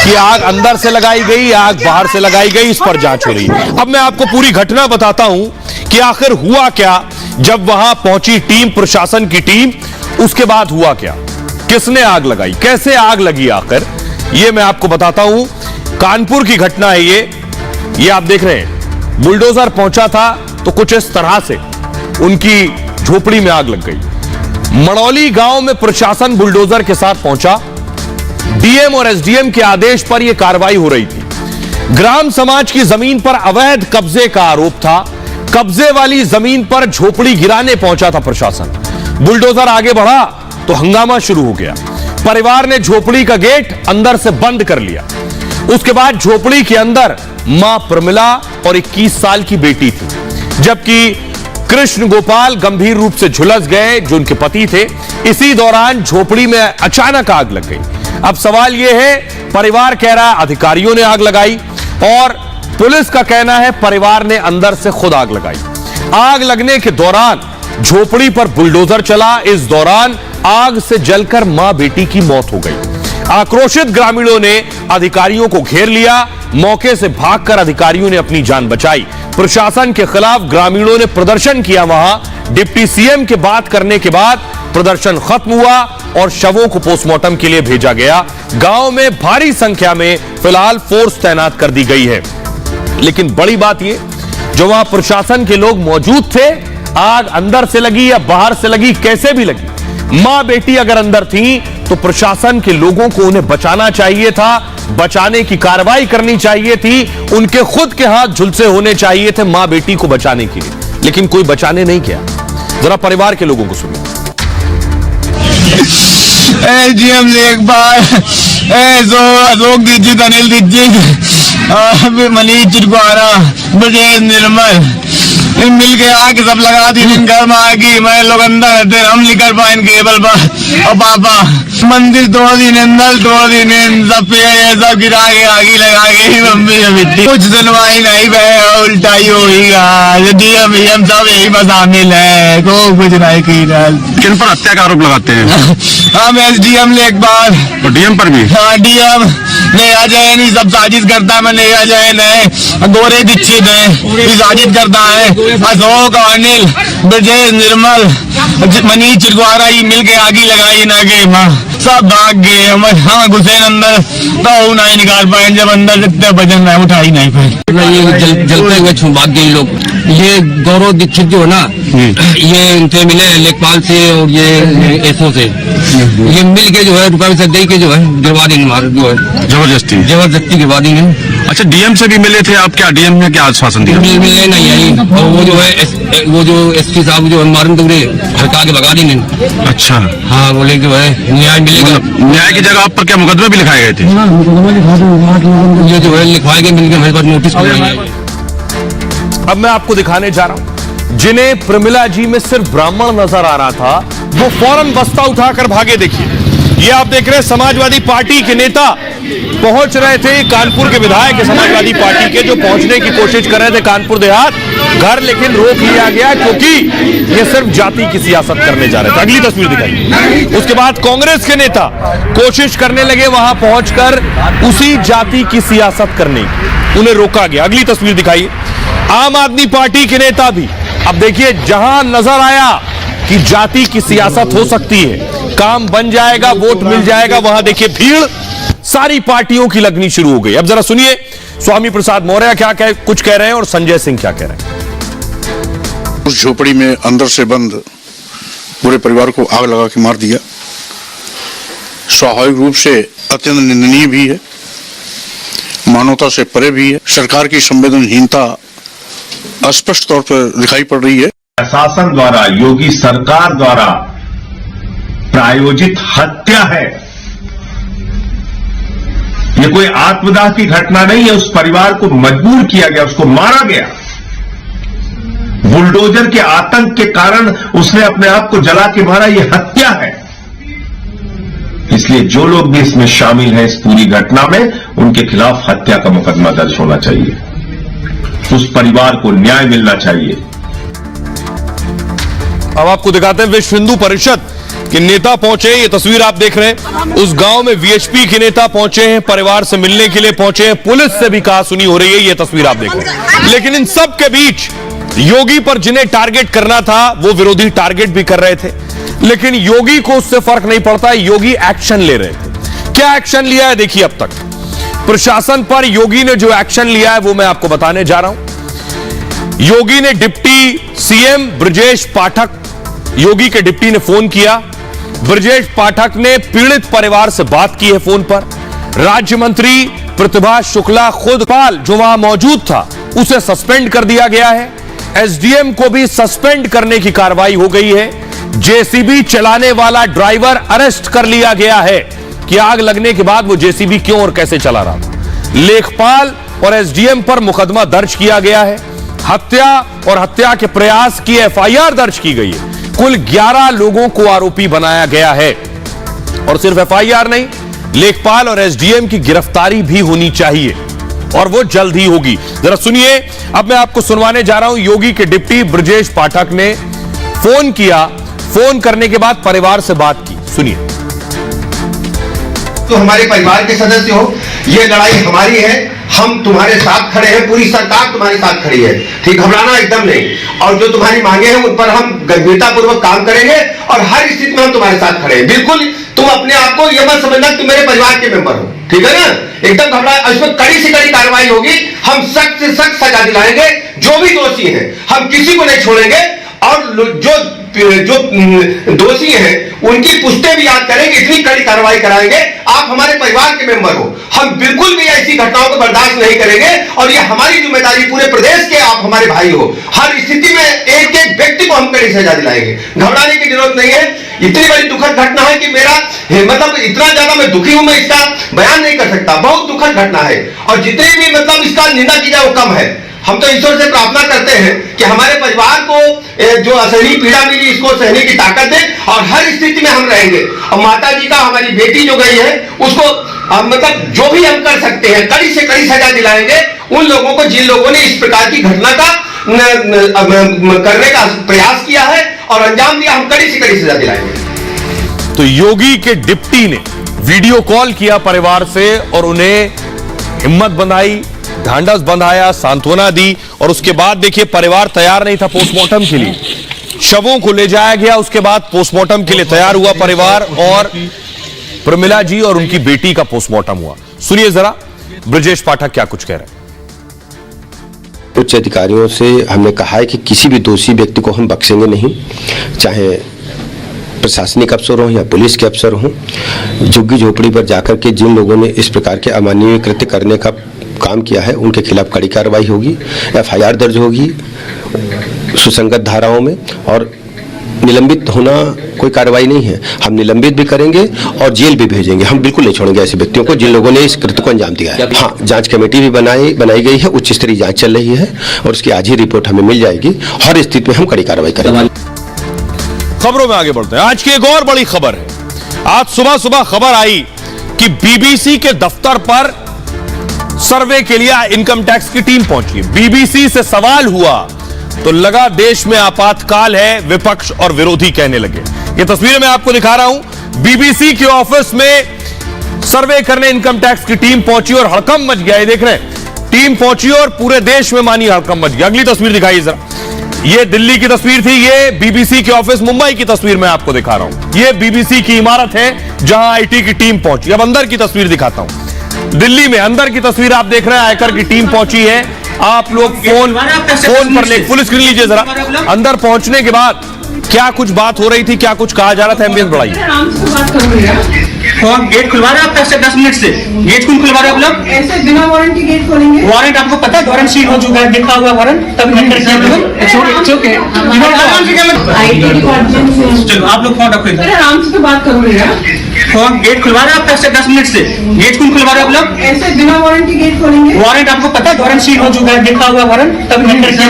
कि आग अंदर से लगाई गई, आग बाहर से लगाई गई, इस पर जांच हो रही है। अब मैं आपको पूरी घटना बताता हूं कि आखिर हुआ क्या जब वहां पहुंची टीम, प्रशासन की टीम। उसके बाद हुआ क्या, किसने आग लगाई, कैसे आग लगी आखिर, ये मैं आपको बताता हूं। कानपुर की घटना है ये आप देख रहे हैं। बुलडोजर पहुंचा था तो कुछ इस तरह से उनकी झोपड़ी में आग लग गई। मड़ौली गांव में प्रशासन बुलडोजर के साथ पहुंचा। डीएम और एसडीएम के आदेश पर यह कार्रवाई हो रही थी। ग्राम समाज की जमीन पर अवैध कब्जे का आरोप था। कब्जे वाली जमीन पर झोपड़ी गिराने पहुंचा था प्रशासन। बुलडोजर आगे बढ़ा तो हंगामा शुरू हो गया। परिवार ने झोपड़ी का गेट अंदर से बंद कर लिया। उसके बाद झोपड़ी के अंदर मां प्रमिला और 21 साल की बेटी थी, जबकि कृष्ण गोपाल गंभीर रूप से झुलस गए, जो उनके पति थे। इसी दौरान झोपड़ी में अचानक आग लग गई। अब सवाल यह है, परिवार कह रहा है अधिकारियों ने आग लगाई और पुलिस का कहना है परिवार ने अंदर से खुद आग लगाई। आग लगने के दौरान झोपड़ी पर बुलडोजर चला। इस दौरान आग से जलकर मां बेटी की मौत हो गई। आक्रोशित ग्रामीणों ने अधिकारियों को घेर लिया। मौके से भागकर अधिकारियों ने अपनी जान बचाई। प्रशासन के खिलाफ ग्रामीणों ने प्रदर्शन किया। वहां डिप्टी सीएम के बात करने के बाद प्रदर्शन खत्म हुआ और शवों को पोस्टमार्टम के लिए भेजा गया। गांव में भारी संख्या में फिलहाल फोर्स तैनात कर दी गई है। लेकिन बड़ी बात यह, जो वहां प्रशासन के लोग मौजूद थे, आग अंदर से लगी या बाहर से लगी, कैसे भी लगी, मां बेटी अगर अंदर थी तो प्रशासन के लोगों को उन्हें बचाना चाहिए था, बचाने की कार्रवाई करनी चाहिए थी। उनके खुद के हाथ झुलसे होने चाहिए थे मां बेटी को बचाने के लिए, लेकिन कोई बचाने नहीं किया। जरा परिवार के लोगों को सुनिए। एसडीएम ने एक बार अशोक दीक्षित, अनिल दीक्षित, मनीष चिरकुआरा, ब्रजेश निर्मल मिल के आग सब लगा दी। घर में आगी मैं लोग अंदर रहते, हम नहीं कर पाए केबल पर। और पापा मंदिर तोड़ दी, नंदल तोड़ दी, सब पेड़ सब गिरा के आगी लगा गई। मम्मी मिट्टी कुछ सुनवाई नहीं भय, उल्टा ही होगा। डीएम सब यही में शामिल है, को कुछ नहीं की। किन पर हत्या का आरोप लगाते हैं? हम एसडीएम ने एक बार, और डीएम पर भी? हाँ, डीएम ने अजय नहीं सब साजिश करता है। मैंने अजय ने, गोरे दीक्षित है साजिश करता है। अशोक, अनिल, ब्रजेश निर्मल, मनीष चिरकुआरा ही मिल के आगी लगाई ना के माँ सब भाग गए। हाँ घुसे अंदर तो नहीं निकाल पाए। जब अंदर जितने वजन नहीं उठाई नहीं पाए। ये जलते हुए भाग गए लोग। ये गौरव दीक्षित जो है ना, ये इनसे मिले लेखपाल से और ये एसओ से, ये मिल के जो है रुपये से दे के जो है गिरवा देंगे मार, जो है जबरदस्ती गिरवा देंगे। अच्छा, डीएम से भी मिले थे आप? क्या डीएम ने क्या आश्वासन दिया? मिलने नहीं आई। और वो जो है वो जो एसपी साहब जो मारन टुकड़े हड़का के भगा देंगे। अच्छा, हाँ, बोले कि वह न्याय मिलेगा। न्याय की जगह आप पर क्या मुकदमे भी लिखाए गए थे? ये जो है लिखवाए गए, मिलकर हमारे पास नोटिस। अब मैं आपको दिखाने जा रहा हूं, जिन्हें प्रमिला जी में सिर्फ ब्राह्मण नजर आ रहा था, वो फौरन बस्ता उठाकर भागे। देखिए, ये आप देख रहे हैं समाजवादी पार्टी के नेता पहुंच रहे थे। कानपुर के विधायक समाजवादी पार्टी के, जो पहुंचने की कोशिश कर रहे थे कानपुर देहात घर, लेकिन रोक लिया गया क्योंकि ये सिर्फ जाति की सियासत करने जा रहे थे। अगली तस्वीर दिखाई। उसके बाद कांग्रेस के नेता कोशिश करने लगे वहां पहुंचकर उसी जाति की सियासत करने की, उन्हें रोका गया। अगली तस्वीर दिखाई। आम आदमी पार्टी के नेता भी, अब देखिए, जहां नजर आया कि जाति की सियासत हो सकती है, काम बन जाएगा, वोट मिल जाएगा, वहां देखिए भीड़ सारी पार्टियों की लगनी शुरू हो गई। अब जरा सुनिए स्वामी प्रसाद मौर्य कुछ कह रहे हैं और संजय सिंह क्या कह रहे हैं। उस झोपड़ी में अंदर से बंद पूरे परिवार को आग लगा के मार दिया। स्वाभाविक रूप से अत्यंत निंदनीय भी है, मानवता से परे भी है। सरकार की संवेदनहीनता स्पष्ट तौर पर दिखाई पड़ रही है। शासन द्वारा, योगी सरकार द्वारा प्रायोजित हत्या है। ये कोई आत्मदाह की घटना नहीं है। उस परिवार को मजबूर किया गया, उसको मारा गया। बुलडोजर के आतंक के कारण उसने अपने आप को जला के मारा। यह हत्या है। इसलिए जो लोग भी इसमें शामिल हैं इस पूरी घटना में, उनके खिलाफ हत्या का मुकदमा दर्ज होना चाहिए। उस परिवार को न्याय मिलना चाहिए। अब आपको दिखाते हैं विश्व हिंदू परिषद के नेता पहुंचे। ये तस्वीर आप देख रहे हैं। उस गांव में वीएचपी के नेता पहुंचे हैं, परिवार से मिलने के लिए पहुंचे हैं। पुलिस से भी कहा सुनी हो रही है। ये तस्वीर आप देख रहे हैं। लेकिन इन सब के बीच योगी पर जिन्हें टारगेट करना था वो विरोधी टारगेट भी कर रहे थे, लेकिन योगी को उससे फर्क नहीं पड़ता। योगी एक्शन ले रहे थे। क्या एक्शन लिया है देखिए। अब तक प्रशासन पर योगी ने जो एक्शन लिया है वो मैं आपको बताने जा रहा हूं। योगी ने डिप्टी सीएम ब्रजेश पाठक, योगी के डिप्टी ने फोन किया। ब्रजेश पाठक ने पीड़ित परिवार से बात की है फोन पर। राज्य मंत्री प्रतिभा शुक्ला खुद पाल जो वहां मौजूद था उसे सस्पेंड कर दिया गया है। एसडीएम को भी सस्पेंड करने की कार्रवाई हो गई है। जेसीबी चलाने वाला ड्राइवर अरेस्ट कर लिया गया है कि आग लगने के बाद वो जेसीबी क्यों और कैसे चला रहा था। लेखपाल और एसडीएम पर मुकदमा दर्ज किया गया है। हत्या और हत्या के प्रयास की एफआईआर दर्ज की गई है। कुल 11 लोगों को आरोपी बनाया गया है। और सिर्फ एफआईआर नहीं, लेखपाल और एसडीएम की गिरफ्तारी भी होनी चाहिए और वो जल्द ही होगी। जरा सुनिए। अब मैं आपको सुनवाने जा रहा हूं। योगी के डिप्टी ब्रजेश पाठक ने फोन किया। फोन करने के बाद परिवार से बात की। सुनिए। तो हमारे परिवार के सदस्य हो, ये लड़ाई हमारी है। हम तुम्हारे साथ खड़े हैं। पूरी सरकार तुम्हारे साथ खड़ी है। ठीक, घबराना एकदम नहीं। और जो तुम्हारी मांगे हैं उन पर हम गंभीरतापूर्वक काम करेंगे और हर स्थिति में हम तुम्हारे साथ खड़े हैं। बिल्कुल तुम अपने आप को यह मत समझना तुम मेरे परिवार के मेंबर हो। ठीक है ना? एकदम घबरा। इसमें कड़ी से कड़ी कार्रवाई होगी। हम सख्त से सख्त सजा दिलाएंगे। जो भी दोषी हैं हम किसी को नहीं छोड़ेंगे। और जो दोषी हैं उनकी पुष्टि भी याद करेंगे। इतनी कड़ी कार्रवाई कराएंगे। आप हमारे परिवार के मेंबर हो। हम बिल्कुल भी ऐसी घटनाओं को बर्दाश्त नहीं करेंगे और ये हमारी जिम्मेदारी। पूरे प्रदेश के आप हमारे भाई हो। हर स्थिति में एक एक व्यक्ति को हम कड़ी सजा दिलाएंगे। घबराने की जरूरत नहीं है। इतनी बड़ी दुखद घटना है कि मेरा मतलब इतना ज्यादा मैं दुखी हूं, मैं इसका बयान नहीं कर सकता। बहुत दुखद घटना है और जितनी भी मतलब इसका निंदा की जाए वो कम है। हम तो ईश्वर से प्रार्थना करते हैं कि हमारे परिवार को जो असहनीय पीड़ा मिली इसको सहने की ताकत दे और हर स्थिति में हम रहेंगे। और माता जी का, हमारी बेटी जो गई है उसको मतलब जो भी हम कर सकते हैं कड़ी से कड़ी सजा दिलाएंगे उन लोगों को जिन लोगों ने इस प्रकार की घटना का करने का प्रयास किया है और अंजाम दिया। हम कड़ी से कड़ी सजा दिलाएंगे। तो योगी के डिप्टी ने वीडियो कॉल किया परिवार से और उन्हें हिम्मत बंधाई, ढांढस बंधाया, सांत्वना दी। और उसके बाद देखिए परिवार तैयार नहीं था पोस्टमार्टम के लिए। शवों को ले जाया गया। उसके बाद पोस्टमार्टम के लिए तैयार हुआ परिवार और प्रमिला जी और उनकी बेटी का पोस्टमार्टम हुआ। सुनिए जरा ब्रजेश पाठक क्या कुछ कह रहे हैं। उच्च अधिकारियों से हमने कहा है कि किसी भी दोषी व्यक्ति को हम बख्शेंगे नहीं, चाहे प्रशासनिक अफसर हों या पुलिस के अफसर हों। झुग्गी झोपड़ी पर जाकर के जिन लोगों ने इस प्रकार के अमानवीय कृत्य करने का काम किया है उनके खिलाफ कड़ी कार्रवाई होगी। एफआईआर दर्ज होगी सुसंगत धाराओं में और निलंबित होना कोई कार्रवाई नहीं है। हम निलंबित भी करेंगे और जेल भी भेजेंगे। हम बिल्कुल नहीं छोड़ेंगे ऐसे व्यक्तियों को जिन लोगों ने इस कृत्य को अंजाम दिया है। हाँ, जांच कमेटी भी बनाई गई है। उच्च स्तरीय जांच चल रही है और उसकी आज ही रिपोर्ट हमें मिल जाएगी। हर स्थिति में हम कड़ी कार्रवाई करेंगे। खबरों में आगे बढ़ते हैं। आज की एक और बड़ी खबर है। आज सुबह सुबह खबर आई कि बीबीसी के दफ्तर पर सर्वे के लिए इनकम टैक्स की टीम पहुंची। बीबीसी से सवाल हुआ तो लगा देश में आपातकाल है, विपक्ष और विरोधी कहने लगे। ये तस्वीरें मैं आपको दिखा रहा हूं। बीबीसी के ऑफिस में सर्वे करने इनकम टैक्स की टीम पहुंची और हड़कंप मच गया। ये देख रहे हैं, टीम पहुंची और पूरे देश में मानी हड़कंप मच गया। अगली तस्वीर दिखाइए जरा। ये दिल्ली की तस्वीर थी। ये बीबीसी के ऑफिस मुंबई की तस्वीर मैं आपको दिखा रहा हूं। ये बीबीसी की इमारत है जहां आईटी की टीम पहुंची। अब अंदर की तस्वीर दिखाता हूं। दिल्ली में अंदर की तस्वीर आप देख रहे हैं। आयकर की टीम पहुंची है। आप लोग फोन पर ले फुल स्क्रीन लीजिए जरा। अंदर पहुंचने के बाद क्या कुछ बात हो रही थी, क्या कुछ कहा जा रहा था, एम्बियंस बढ़ाइए। तो आप गेट खुलवा रहे हैं आप 10 मिनट से गेट क्यों खुलवा रहे हैं आप लोग? ऐसे बिना वारंटी गेट खोलेंगे? वारंट आपको पता है वारंट सील हो चुका है, लिखा हुआ वारंट तब अंदर किया चलो आप लोग फोन रखो इधर। आराम से तो बात करूंगा। तो आप गेट खुलवा रहे हैं आप 10 मिनट से गेट क्यों खुलवा रहे हैं आप लोग? ऐसे बिना वारंटी गेट खोलेंगे? वारंट आपको पता है वारंट सील हो चुका है, लिखा हुआ वारंट तब अंदर किया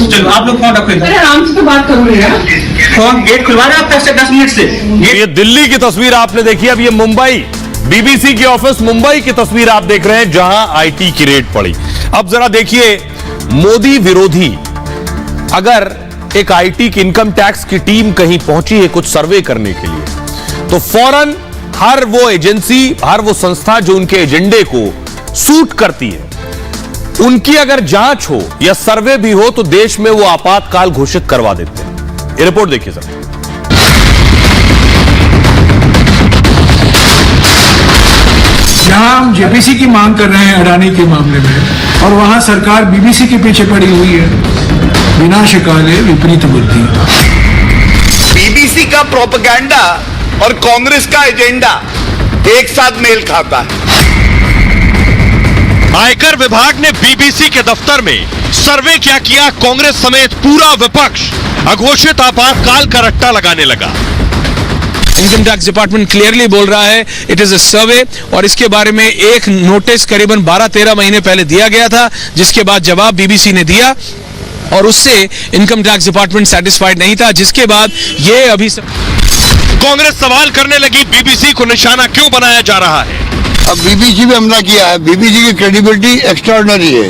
चलो आप लोग फोन रखो इधर। आराम से तो बात करूंगा। तो आप गेट खुलवा रहे हैं आप 10 मिनट से। ये दिल्ली की तस्वीर आपने देखी, अब ये मुंबई बीबीसी के ऑफिस मुंबई की तस्वीर आप देख रहे हैं जहां आईटी की रेड पड़ी। अब जरा देखिए, मोदी विरोधी अगर एक आईटी की इनकम टैक्स की टीम कहीं पहुंची है कुछ सर्वे करने के लिए, तो फौरन हर वो एजेंसी, हर वो संस्था जो उनके एजेंडे को सूट करती है, उनकी अगर जांच हो या सर्वे भी हो तो देश में वो आपातकाल घोषित करवा देते हैं। ये रिपोर्ट देखिए सर। जहां हम जेपीसी की मांग कर रहे हैं अडानी के मामले में और वहां सरकार बीबीसी के पीछे पड़ी हुई है, विनाशकाले विपरीत बुद्धि। बीबीसी का प्रोपेगेंडा और कांग्रेस का एजेंडा एक साथ मेल खाता है। आयकर विभाग ने बीबीसी के दफ्तर में सर्वे क्या किया, कांग्रेस समेत पूरा विपक्ष अघोषित आपातकाल का रट्टा लगाने लगा। इनकम टैक्स डिपार्टमेंट क्लियरली बोल रहा है इट इज अ सर्वे, और इसके बारे में एक नोटिस करीबन 12-13 महीने पहले दिया गया था, जिसके बाद जवाब बीबीसी ने दिया और उससे इनकम टैक्स डिपार्टमेंट सेटिस्फाइड नहीं था, जिसके बाद ये अभी कांग्रेस सवाल करने लगी बीबीसी को निशाना क्यों बनाया जा रहा है। अब बीबीसी पे हमला किया है, बीबीसी की क्रेडिबिलिटी एक्स्ट्राऑर्डिनरी है।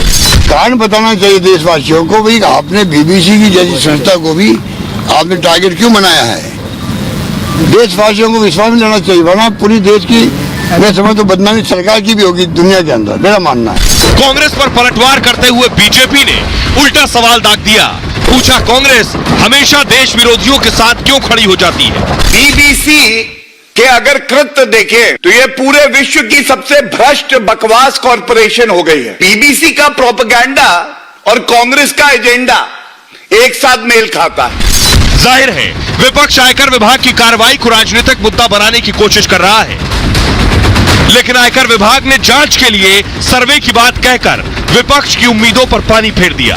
कारण बताना चाहिए देशवासियों को, भाई आपने बीबीसी की जैसी संस्था को भी आपने टारगेट क्यों बनाया है। देशवासियों को विश्वास में लेना चाहिए, वरना पूरी देश की मैं समझ तो बदनामी सरकार की भी होगी दुनिया के अंदर, मेरा मानना है। कांग्रेस पर पलटवार करते हुए बीजेपी ने उल्टा सवाल दाग दिया, पूछा कांग्रेस हमेशा देश विरोधियों के साथ क्यों खड़ी हो जाती है। बीबीसी के अगर कृत्य देखें तो ये पूरे विश्व की सबसे भ्रष्ट बकवास कॉरपोरेशन हो गई है। बीबीसी का प्रोपेगेंडा और कांग्रेस का एजेंडा एक साथ मेल खाता है। जाहिर है विपक्ष आयकर विभाग की कार्रवाई को राजनीतिक मुद्दा बनाने की कोशिश कर रहा है, लेकिन आयकर विभाग ने जांच के लिए सर्वे की बात कहकर विपक्ष की उम्मीदों पर पानी फेर दिया।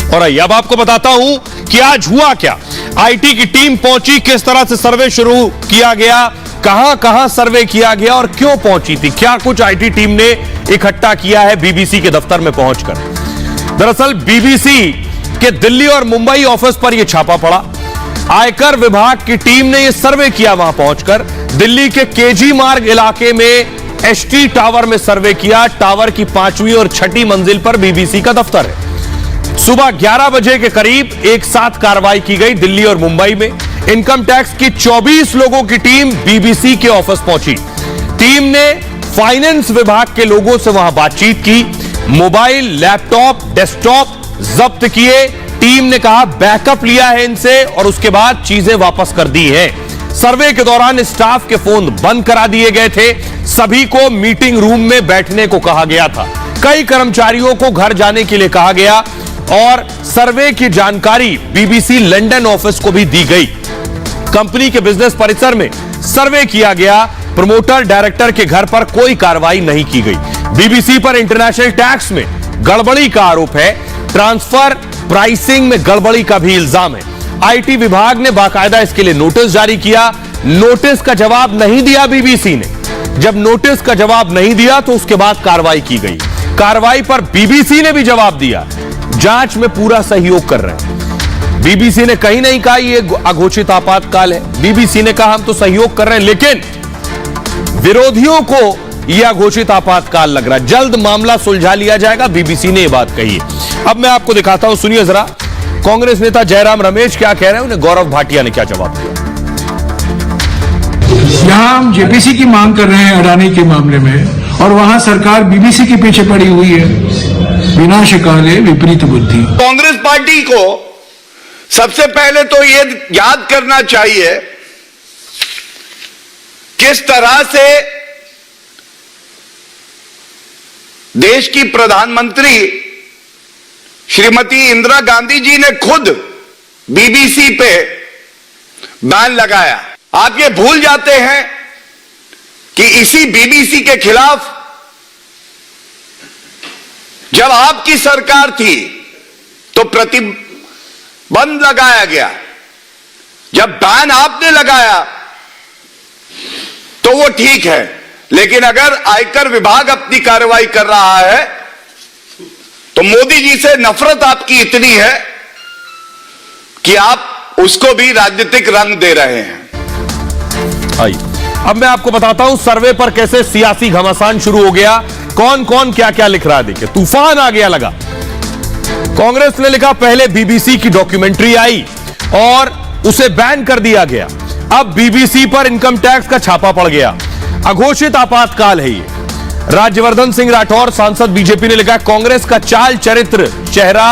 और अब आपको बताता हूं कि आज हुआ क्या, आईटी की टीम पहुंची, किस तरह से सर्वे शुरू किया गया, कहां कहां सर्वे किया गया और क्यों पहुंची थी, क्या कुछ आईटी टीम ने इकट्ठा किया है बीबीसी के दफ्तर में पहुंचकर। दरअसल बीबीसी के दिल्ली और मुंबई ऑफिस पर यह छापा पड़ा। आयकर विभाग की टीम ने यह सर्वे किया वहां पहुंचकर। दिल्ली के केजी मार्ग इलाके में एसटी टावर में सर्वे किया। टावर की 5वीं और 6ठी मंजिल पर बीबीसी का दफ्तर है। सुबह 11 बजे के करीब एक साथ कार्रवाई की गई दिल्ली और मुंबई में। इनकम टैक्स की 24 लोगों की टीम बीबीसी के ऑफिस पहुंची। टीम ने फाइनेंस विभाग के लोगों से वहां बातचीत की, मोबाइल, लैपटॉप, डेस्कटॉप जब्त किए। टीम ने कहा बैकअप लिया है इनसे और उसके बाद चीजें वापस कर दी हैं। सर्वे के दौरान स्टाफ के फोन बंद करा दिए गए थे। सभी को मीटिंग रूम में बैठने को कहा गया था। कई कर्मचारियों को घर जाने के लिए कहा गया और सर्वे की जानकारी बीबीसी लंदन ऑफिस को भी दी गई। कंपनी के बिजनेस परिसर में सर्वे किया गया। प्रमोटर डायरेक्टर के घर पर कोई कार्रवाई नहीं की गई। बीबीसी पर इंटरनेशनल टैक्स में गड़बड़ी का आरोप है। ट्रांसफर प्राइसिंग में गड़बड़ी का भी इल्जाम है। आईटी विभाग ने बाकायदा इसके लिए नोटिस जारी किया। नोटिस का जवाब नहीं दिया बीबीसी ने। जब नोटिस का जवाब नहीं दिया तो उसके बाद कार्रवाई की गई। कार्रवाई पर बीबीसी ने भी जवाब दिया, जांच में पूरा सहयोग कर रहे हैं। बीबीसी ने कहीं नहीं कहा यह अघोषित आपातकाल है। बीबीसी ने कहा हम तो सहयोग कर रहे हैं, लेकिन विरोधियों को यह अघोषित आपातकाल लग रहा है। जल्द मामला सुलझा लिया जाएगा, बीबीसी ने यह बात कही है। अब मैं आपको दिखाता हूं, सुनिए जरा कांग्रेस नेता जयराम रमेश क्या कह रहे हैं, उन्हें गौरव भाटिया ने क्या जवाब दिया। यहां हम जेपीसी की मांग कर रहे हैं अडानी के मामले में और वहां सरकार बीबीसी के पीछे पड़ी हुई है, विनाशकाले विपरीत बुद्धि। कांग्रेस पार्टी को सबसे पहले तो ये याद करना चाहिए किस तरह से देश की प्रधानमंत्री श्रीमती इंदिरा गांधी जी ने खुद बीबीसी पे बैन लगाया। आप ये भूल जाते हैं कि इसी बीबीसी के खिलाफ जब आपकी सरकार थी तो प्रतिबंध लगाया गया। जब बैन आपने लगाया तो वो ठीक है, लेकिन अगर आयकर विभाग अपनी कार्रवाई कर रहा है तो मोदी जी से नफरत आपकी इतनी है कि आप उसको भी राजनीतिक रंग दे रहे हैं। आइए अब मैं आपको बताता हूं सर्वे पर कैसे सियासी घमासान शुरू हो गया। कौन कौन क्या क्या लिख रहा है, देखिए तूफान आ गया लगा। कांग्रेस ने लिखा पहले बीबीसी की डॉक्यूमेंट्री आई और उसे बैन कर दिया गया, अब बीबीसी पर इनकम टैक्स का छापा पड़ गया, अघोषित आपातकाल है ये। राज्यवर्धन सिंह राठौर सांसद बीजेपी ने लिखा कांग्रेस का चाल चरित्र चेहरा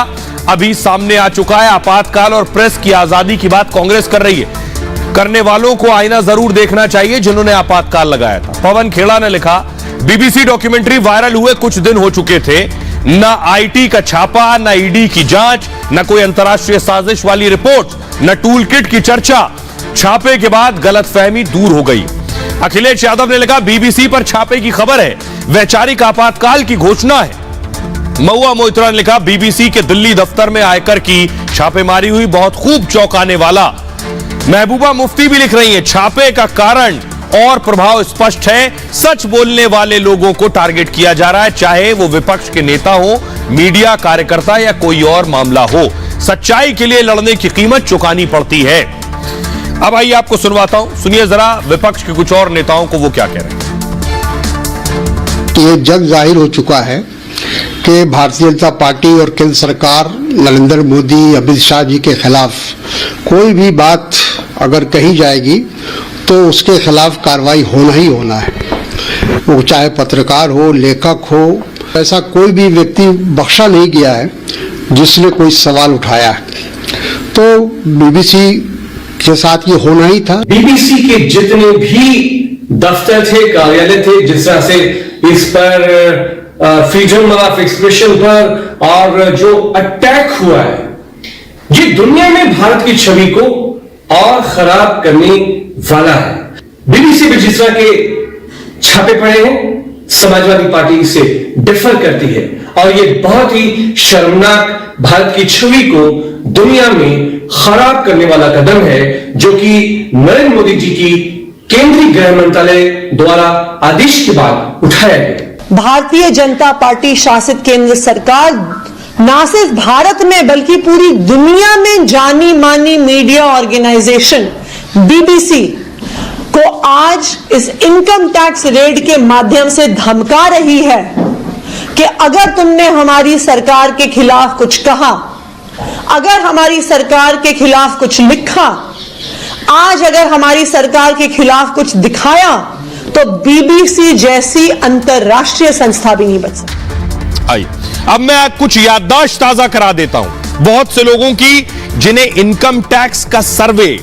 अभी सामने आ चुका है, आपातकाल और प्रेस की आजादी की बात कांग्रेस कर रही है, करने वालों को आईना जरूर देखना चाहिए जिन्होंने आपातकाल लगाया था। पवन खेड़ा ने लिखा बीबीसी डॉक्यूमेंट्री वायरल हुए कुछ दिन हो चुके थे, न आईटी का छापा, न ईडी की जांच, न कोई अंतर्राष्ट्रीय साजिश वाली रिपोर्ट, न टूल किट की चर्चा, छापे के बाद गलतफहमी दूर हो गई। अखिलेश यादव ने लिखा बीबीसी पर छापे की खबर है, वैचारिक आपातकाल की घोषणा है। महुआ मोइत्रा ने लिखा बीबीसी के दिल्ली दफ्तर में आयकर की छापेमारी हुई, बहुत खूब चौंकाने वाला। महबूबा मुफ्ती भी लिख रही है छापे का कारण और प्रभाव स्पष्ट है, सच बोलने वाले लोगों को टारगेट किया जा रहा है, चाहे वो विपक्ष के नेता हो, मीडिया कार्यकर्ता या कोई और मामला हो, सच्चाई के लिए लड़ने की कीमत चुकानी पड़ती है। अब आइए आपको सुनवाता हूं, सुनिए जरा विपक्ष के कुछ और नेताओं को वो क्या कह रहे हैं। तो ये जग जाहिर हो चुका है कि भारतीय जनता पार्टी और केंद्र सरकार नरेंद्र मोदी, अमित शाह जी के खिलाफ कोई भी बात अगर कही जाएगी तो उसके खिलाफ कार्रवाई होना ही होना है, वो चाहे पत्रकार हो, लेखक हो, ऐसा कोई भी व्यक्ति बख्शा नहीं गया है जिसने कोई सवाल उठाया है। तो बीबीसी के साथ ये होना ही था। बीबीसी के जितने भी दफ्तर थे, कार्यालय थे, जिस तरह से इस पर फ्रीडम ऑफ एक्सप्रेशन पर और जो अटैक हुआ है, ये दुनिया में भारत की छवि को और खराब करने वाला है। बीबीसी में जिस तरह के छापे पड़े हैं, समाजवादी पार्टी इसे डिफर करती है और ये बहुत ही शर्मनाक भारत की छवि को दुनिया में खराब करने वाला कदम है, जो कि नरेंद्र मोदी जी की केंद्रीय गृह मंत्रालय द्वारा आदेश के बाद उठाया गया। भारतीय जनता पार्टी शासित केंद्र सरकार न सिर्फ भारत में बल्कि पूरी दुनिया में जानी मानी मीडिया ऑर्गेनाइजेशन बीबीसी को आज इस इनकम टैक्स रेड के माध्यम से धमका रही है कि अगर तुमने हमारी सरकार के खिलाफ कुछ कहा, अगर हमारी सरकार के खिलाफ कुछ लिखा, आज अगर हमारी सरकार के खिलाफ कुछ दिखाया, तो बीबीसी जैसी अंतरराष्ट्रीय संस्था भी नहीं बच सकती। आइए अब मैं कुछ याददाश्त ताजा करा देता हूं बहुत से लोगों की जिन्हें इनकम टैक्स का सर्वे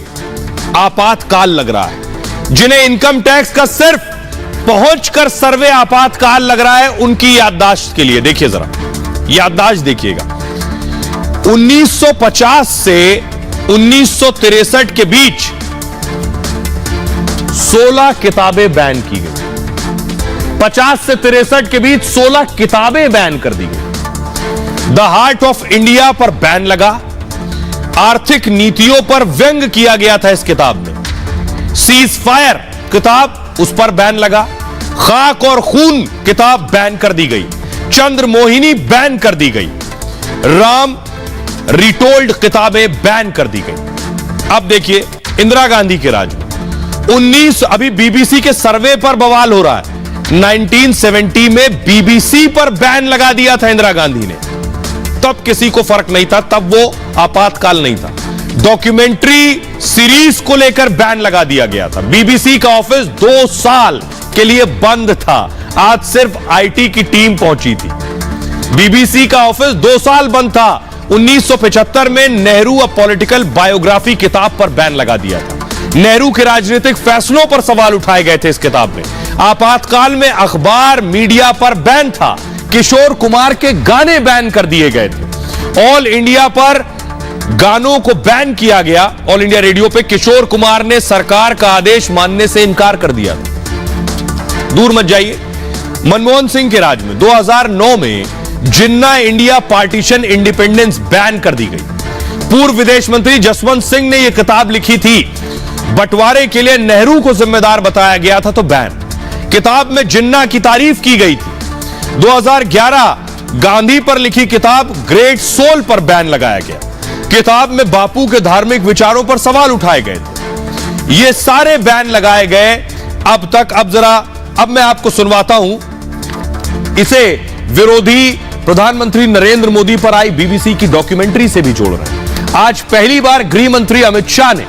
आपातकाल लग रहा है, जिन्हें इनकम टैक्स का सिर्फ पहुंचकर सर्वे आपातकाल लग रहा है, उनकी याददाश्त के लिए देखिए जरा, याददाश्त देखिएगा। 1950 से 1963 के बीच 16 किताबें बैन की गई। 50 से 63 के बीच 16 किताबें बैन कर दी गई। द हार्ट ऑफ इंडिया पर बैन लगा। आर्थिक नीतियों पर व्यंग किया गया था इस किताब में। सीज फायर किताब, उस पर बैन लगा। खाक और खून किताब बैन कर दी गई। चंद्रमोहिनी बैन कर दी गई। राम रिटोल्ड किताबें बैन कर दी गई। अब देखिए इंदिरा गांधी के राज में 19 अभी बीबीसी के सर्वे पर बवाल हो रहा है। 1970 में बीबीसी पर बैन लगा दिया था इंदिरा गांधी ने, तब किसी को फर्क नहीं था, तब वो आपातकाल नहीं था। डॉक्यूमेंट्री सीरीज को लेकर बैन लगा दिया गया था। बीबीसी का ऑफिस 2 साल के लिए बंद था। आज सिर्फ आईटी की टीम पहुंची थी। बीबीसी का ऑफिस 2 साल बंद था। 1975 में नेहरू अ पॉलिटिकल बायोग्राफी किताब पर बैन लगा दिया था। नेहरू के राजनीतिक फैसलों पर सवाल उठाए गए थे इस किताब में। आपातकाल में अखबार मीडिया पर बैन था। किशोर कुमार के गाने बैन कर दिए गए थे। ऑल इंडिया पर गानों को बैन किया गया। ऑल इंडिया रेडियो पे किशोर कुमार ने सरकार का आदेश मानने से इनकार कर दिया। दूर मत जाइए, मनमोहन सिंह के राज में 2009 में जिन्ना इंडिया पार्टीशन इंडिपेंडेंस बैन कर दी गई। पूर्व विदेश मंत्री जसवंत सिंह ने यह किताब लिखी थी, बंटवारे के लिए नेहरू को जिम्मेदार बताया गया था तो बैन। किताब में जिन्ना की तारीफ की गई थी। 2011 गांधी पर लिखी किताब ग्रेट सोल पर बैन लगाया गया। किताब में बापू के धार्मिक विचारों पर सवाल उठाए गए थे। ये सारे बैन लगाए गए अब तक। अब मैं आपको सुनवाता हूं, इसे विरोधी प्रधानमंत्री नरेंद्र मोदी पर आई बीबीसी की डॉक्यूमेंट्री से भी जोड़ रहे हैं। आज पहली बार गृह मंत्री अमित शाह ने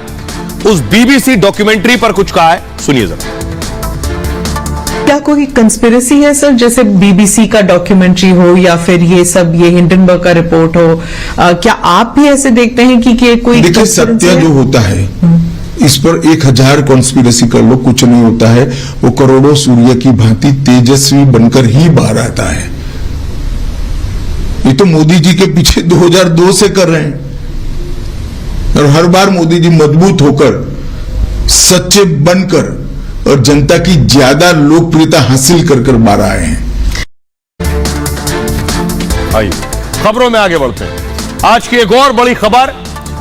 उस बीबीसी डॉक्यूमेंट्री पर कुछ कहा है, सुनिए जरा। क्या कोई कंस्पिरेसी है सर, जैसे बीबीसी का डॉक्यूमेंट्री हो या फिर ये हिंडनबर्ग का रिपोर्ट हो, क्या आप भी ऐसे देखते हैं कि कोई देखिए सत्य जो होता है इस पर 1000 कॉन्स्पिरेसी कर लो, कुछ नहीं होता है। वो करोड़ों सूर्य की भांति तेजस्वी बनकर ही बाहर आता है। ये तो मोदी जी के पीछे 2002 से कर रहे हैं और हर बार मोदी जी मजबूत होकर, सच्चे बनकर और जनता की ज्यादा लोकप्रियता हासिल कर बाहर आए हैं। आइए खबरों में आगे बढ़ते हैं। आज की एक और बड़ी खबर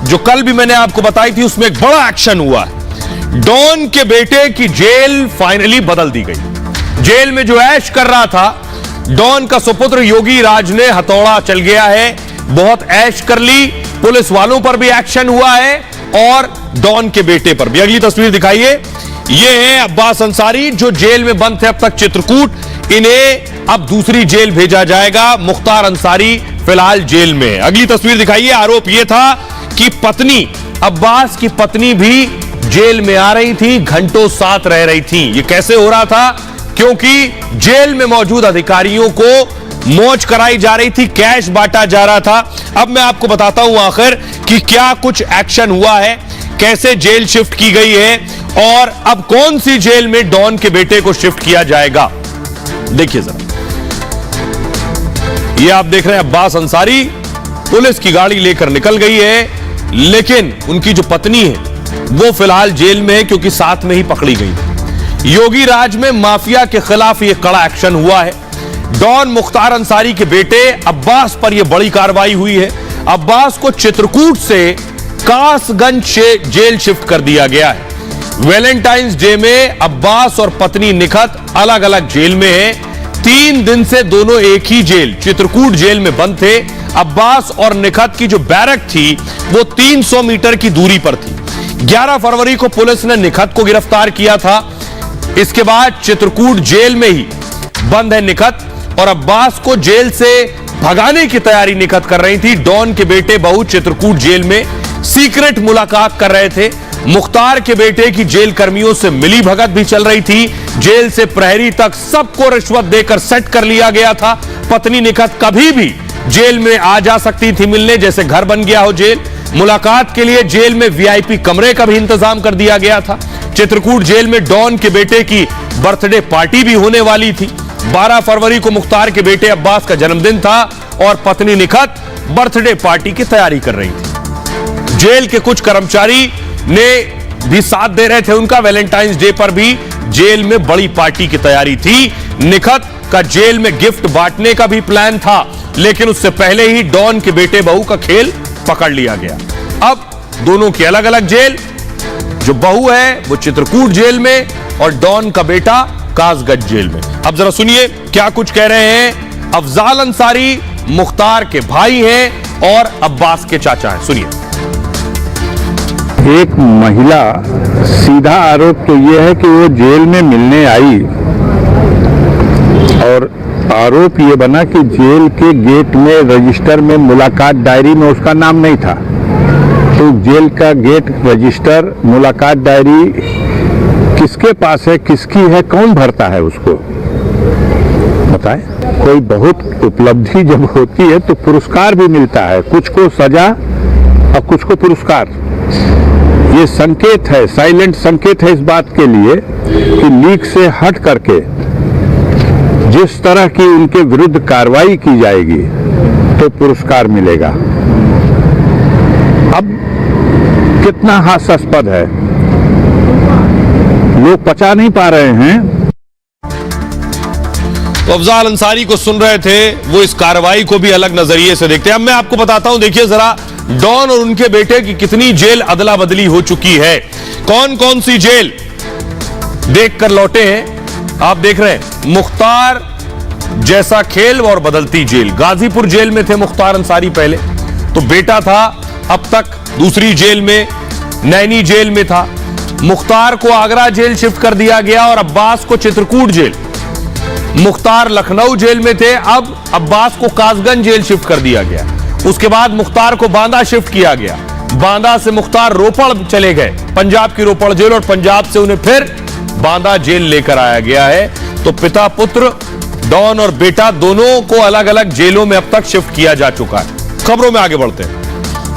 जो कल भी मैंने आपको बताई थी, उसमें एक बड़ा एक्शन हुआ है। डॉन के बेटे की जेल फाइनली बदल दी गई। जेल में जो ऐश कर रहा था, डॉन का सुपुत्र योगी राज ने हथौड़ा चल गया है, बहुत ऐश कर ली। पुलिस वालों पर भी एक्शन हुआ है और डॉन के बेटे पर भी। अगली तस्वीर दिखाइए, ये है अब्बास अंसारी जो जेल में बंद थे अब तक चित्रकूट। इन्हें अब दूसरी जेल भेजा जाएगा। मुख्तार अंसारी फिलहाल जेल में। अगली तस्वीर दिखाइए, आरोप यह था कि पत्नी, अब्बास की पत्नी भी जेल में आ रही थी, घंटों साथ रह रही थी। ये कैसे हो रहा था? क्योंकि जेल में मौजूद अधिकारियों को मौज कराई जा रही थी, कैश बांटा जा रहा था। अब मैं आपको बताता हूं आखिर कि क्या कुछ एक्शन हुआ है, कैसे जेल शिफ्ट की गई है और अब कौन सी जेल में डॉन के बेटे को शिफ्ट किया जाएगा। देखिए जरा, ये आप देख रहे हैं अब्बास अंसारी पुलिस की गाड़ी लेकर निकल गई है, लेकिन उनकी जो पत्नी है वो फिलहाल जेल में है क्योंकि साथ में ही पकड़ी गई। योगी राज में माफिया के खिलाफ यह कड़ा एक्शन हुआ है। डॉन मुख्तार अंसारी के बेटे अब्बास पर यह बड़ी कार्रवाई हुई है। अब्बास को चित्रकूट से कासगंज जेल शिफ्ट कर दिया गया है। वैलेंटाइंस डे में अब्बास और पत्नी निखत अलग अलग जेल में हैं। 3 दिन से दोनों एक ही जेल चित्रकूट जेल में बंद थे। अब्बास और निखत की जो बैरक थी वो 300 मीटर की दूरी पर थी। 11 फरवरी को पुलिस ने निखत को गिरफ्तार किया था। इसके बाद चित्रकूट जेल में ही बंद है निखत और अब्बास को जेल से भगाने की तैयारी निखत कर रही थी। डॉन के बेटे बहू चित्रकूट जेल में सीक्रेट मुलाकात कर रहे थे। मुख्तार के बेटे की जेल कर्मियों से मिली भगत भी चल रही थी। जेल से प्रहरी तक सबको रिश्वत देकर सेट कर लिया गया था। पत्नी निखत कभी भी जेल में आ जा सकती थी मिलने, जैसे घर बन गया हो जेल। मुलाकात के लिए जेल में वीआईपी कमरे का भी इंतजाम कर दिया गया था। चित्रकूट जेल में डॉन के बेटे की बर्थडे पार्टी भी होने वाली थी। 12 फरवरी को मुख्तार के बेटे अब्बास का जन्मदिन था और पत्नी निखत बर्थडे पार्टी की तैयारी कर रही थी। जेल के कुछ कर्मचारी ने भी साथ दे रहे थे उनका। वैलेंटाइंस डे पर भी जेल में बड़ी पार्टी की तैयारी थी। निखत का जेल में गिफ्ट बांटने का भी प्लान था, लेकिन उससे पहले ही डॉन के बेटे बहू का खेल पकड़ लिया गया। अब दोनों की अलग अलग जेल, जो बहू है वो चित्रकूट जेल में और डॉन का बेटा कासगंज जेल में। अब जरा सुनिए क्या कुछ कह रहे हैं। अफजाल अंसारी मुख्तार के भाई हैं और अब्बास के चाचा हैं, सुनिए। एक महिला, सीधा आरोप तो यह है कि वो जेल में मिलने आई और आरोप ये बना कि जेल के गेट में रजिस्टर में मुलाकात डायरी में उसका नाम नहीं था। तो जेल का गेट, रजिस्टर, मुलाकात डायरी किसके पास है, किसकी है, कौन भरता है उसको, बताएं। कोई बहुत उपलब्धि जब होती है तो पुरस्कार भी मिलता है, कुछ को सजा और कुछ को पुरस्कार। ये संकेत है, साइलेंट संकेत है इस बात के लिए कि लीक से हट करके जिस तरह की उनके विरुद्ध कार्रवाई की जाएगी तो पुरस्कार मिलेगा। अब कितना हास्यास्पद है, लोग पचा नहीं पा रहे हैं। तो अफजाल अंसारी को सुन रहे थे, वो इस कार्रवाई को भी अलग नजरिए से देखते हैं। अब मैं आपको बताता हूं, देखिए जरा डॉन और उनके बेटे की कितनी जेल अदला बदली हो चुकी है। कौन कौन सी जेल देखकर लौटे हैं आप देख रहे हैं। मुख्तार जैसा खेल और बदलती जेल। गाजीपुर जेल में थे मुख्तार अंसारी पहले, तो बेटा था अब तक दूसरी जेल में, नैनी जेल में था। मुख्तार को आगरा जेल शिफ्ट कर दिया गया और अब्बास को चित्रकूट जेल। मुख्तार लखनऊ जेल में थे, अब अब्बास को कासगंज जेल शिफ्ट कर दिया गया। उसके बाद मुख्तार को बांदा शिफ्ट किया गया। बांदा से मुख्तार रोपड़ चले गए, पंजाब की रोपड़ जेल, और पंजाब से उन्हें फिर बांदा जेल लेकर आया गया है। तो पिता पुत्र, डॉन और बेटा, दोनों को अलग अलग जेलों में अब तक शिफ्ट किया जा चुका है। खबरों में आगे बढ़ते हैं।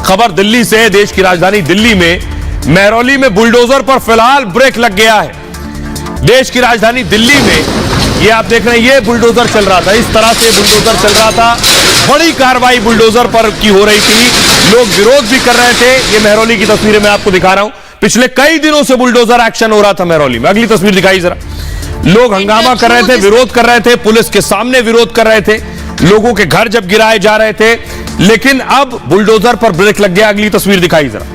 खबर दिल्ली से है। देश की राजधानी दिल्ली में महरौली में बुलडोजर पर फिलहाल ब्रेक लग गया है। देश की राजधानी दिल्ली में ये आप देख रहे हैं, ये बुलडोजर चल रहा था, इस तरह से बुलडोजर चल रहा था। बड़ी कार्रवाई बुलडोजर पर की हो रही थी, लोग विरोध भी कर रहे थे। ये महरौली की तस्वीरें मैं आपको दिखा रहा हूं। पिछले कई दिनों से बुलडोजर एक्शन हो रहा था महरौली में। अगली तस्वीर दिखाई जरा। लोग हंगामा कर रहे थे, विरोध कर रहे थे, पुलिस के सामने विरोध कर रहे थे, लोगों के घर जब गिराए जा रहे थे, लेकिन अब बुलडोजर पर ब्रेक लग गया। अगली तस्वीर दिखाई जरा।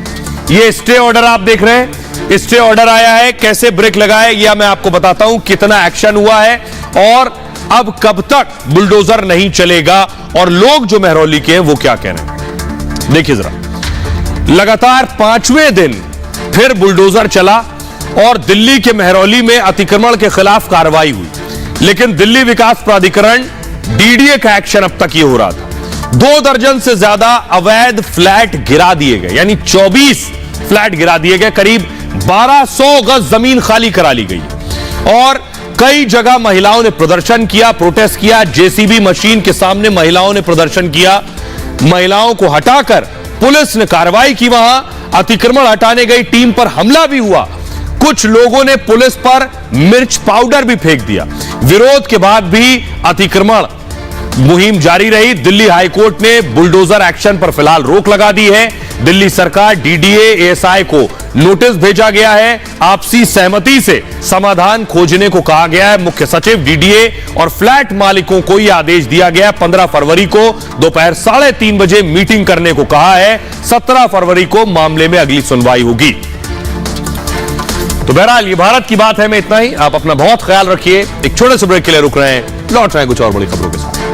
ये स्टे ऑर्डर आप देख रहे हैं, स्टे ऑर्डर आया है। कैसे ब्रेक लगाए यह मैं आपको बताता हूं, कितना एक्शन हुआ है और अब कब तक बुलडोजर नहीं चलेगा और लोग जो महरौली के हैं वो क्या कह रहे हैं। देखिए जरा, लगातार 5वें दिन फिर बुलडोजर चला और दिल्ली के महरौली में अतिक्रमण के खिलाफ कार्रवाई हुई, लेकिन दिल्ली विकास प्राधिकरण डीडीए का एक्शन अब तक ये हो रहा था। 2 दर्जन से ज्यादा अवैध फ्लैट गिरा दिए गए, यानी 24 फ्लैट गिरा दिए गए, करीब 1200 गज जमीन खाली करा ली गई और कई जगह महिलाओं ने प्रदर्शन किया, प्रोटेस्ट किया। जेसीबी मशीन के सामने महिलाओं ने प्रदर्शन किया। महिलाओं को हटाकर पुलिस ने कार्रवाई की। वहां अतिक्रमण हटाने गई टीम पर हमला भी हुआ। कुछ लोगों ने पुलिस पर मिर्च पाउडर भी फेंक दिया। विरोध के बाद भी अतिक्रमण मुहिम जारी रही। दिल्ली हाईकोर्ट ने बुलडोजर एक्शन पर फिलहाल रोक लगा दी है। दिल्ली सरकार, डीडीए, एएसआई को नोटिस भेजा गया है। आपसी सहमति से समाधान खोजने को कहा गया है। मुख्य सचिव, डीडीए और फ्लैट मालिकों को यह आदेश दिया गया। 15 फरवरी को दोपहर 3:30 बजे मीटिंग करने को कहा है। 17 फरवरी को मामले में अगली सुनवाई होगी। तो बहरहाल ये भारत की बात है में इतना ही। आप अपना बहुत ख्याल रखिए। एक छोटे से ब्रेक के लिए रुक रहे हैं, लौट रहे हैं कुछ और बड़ी खबरों के साथ।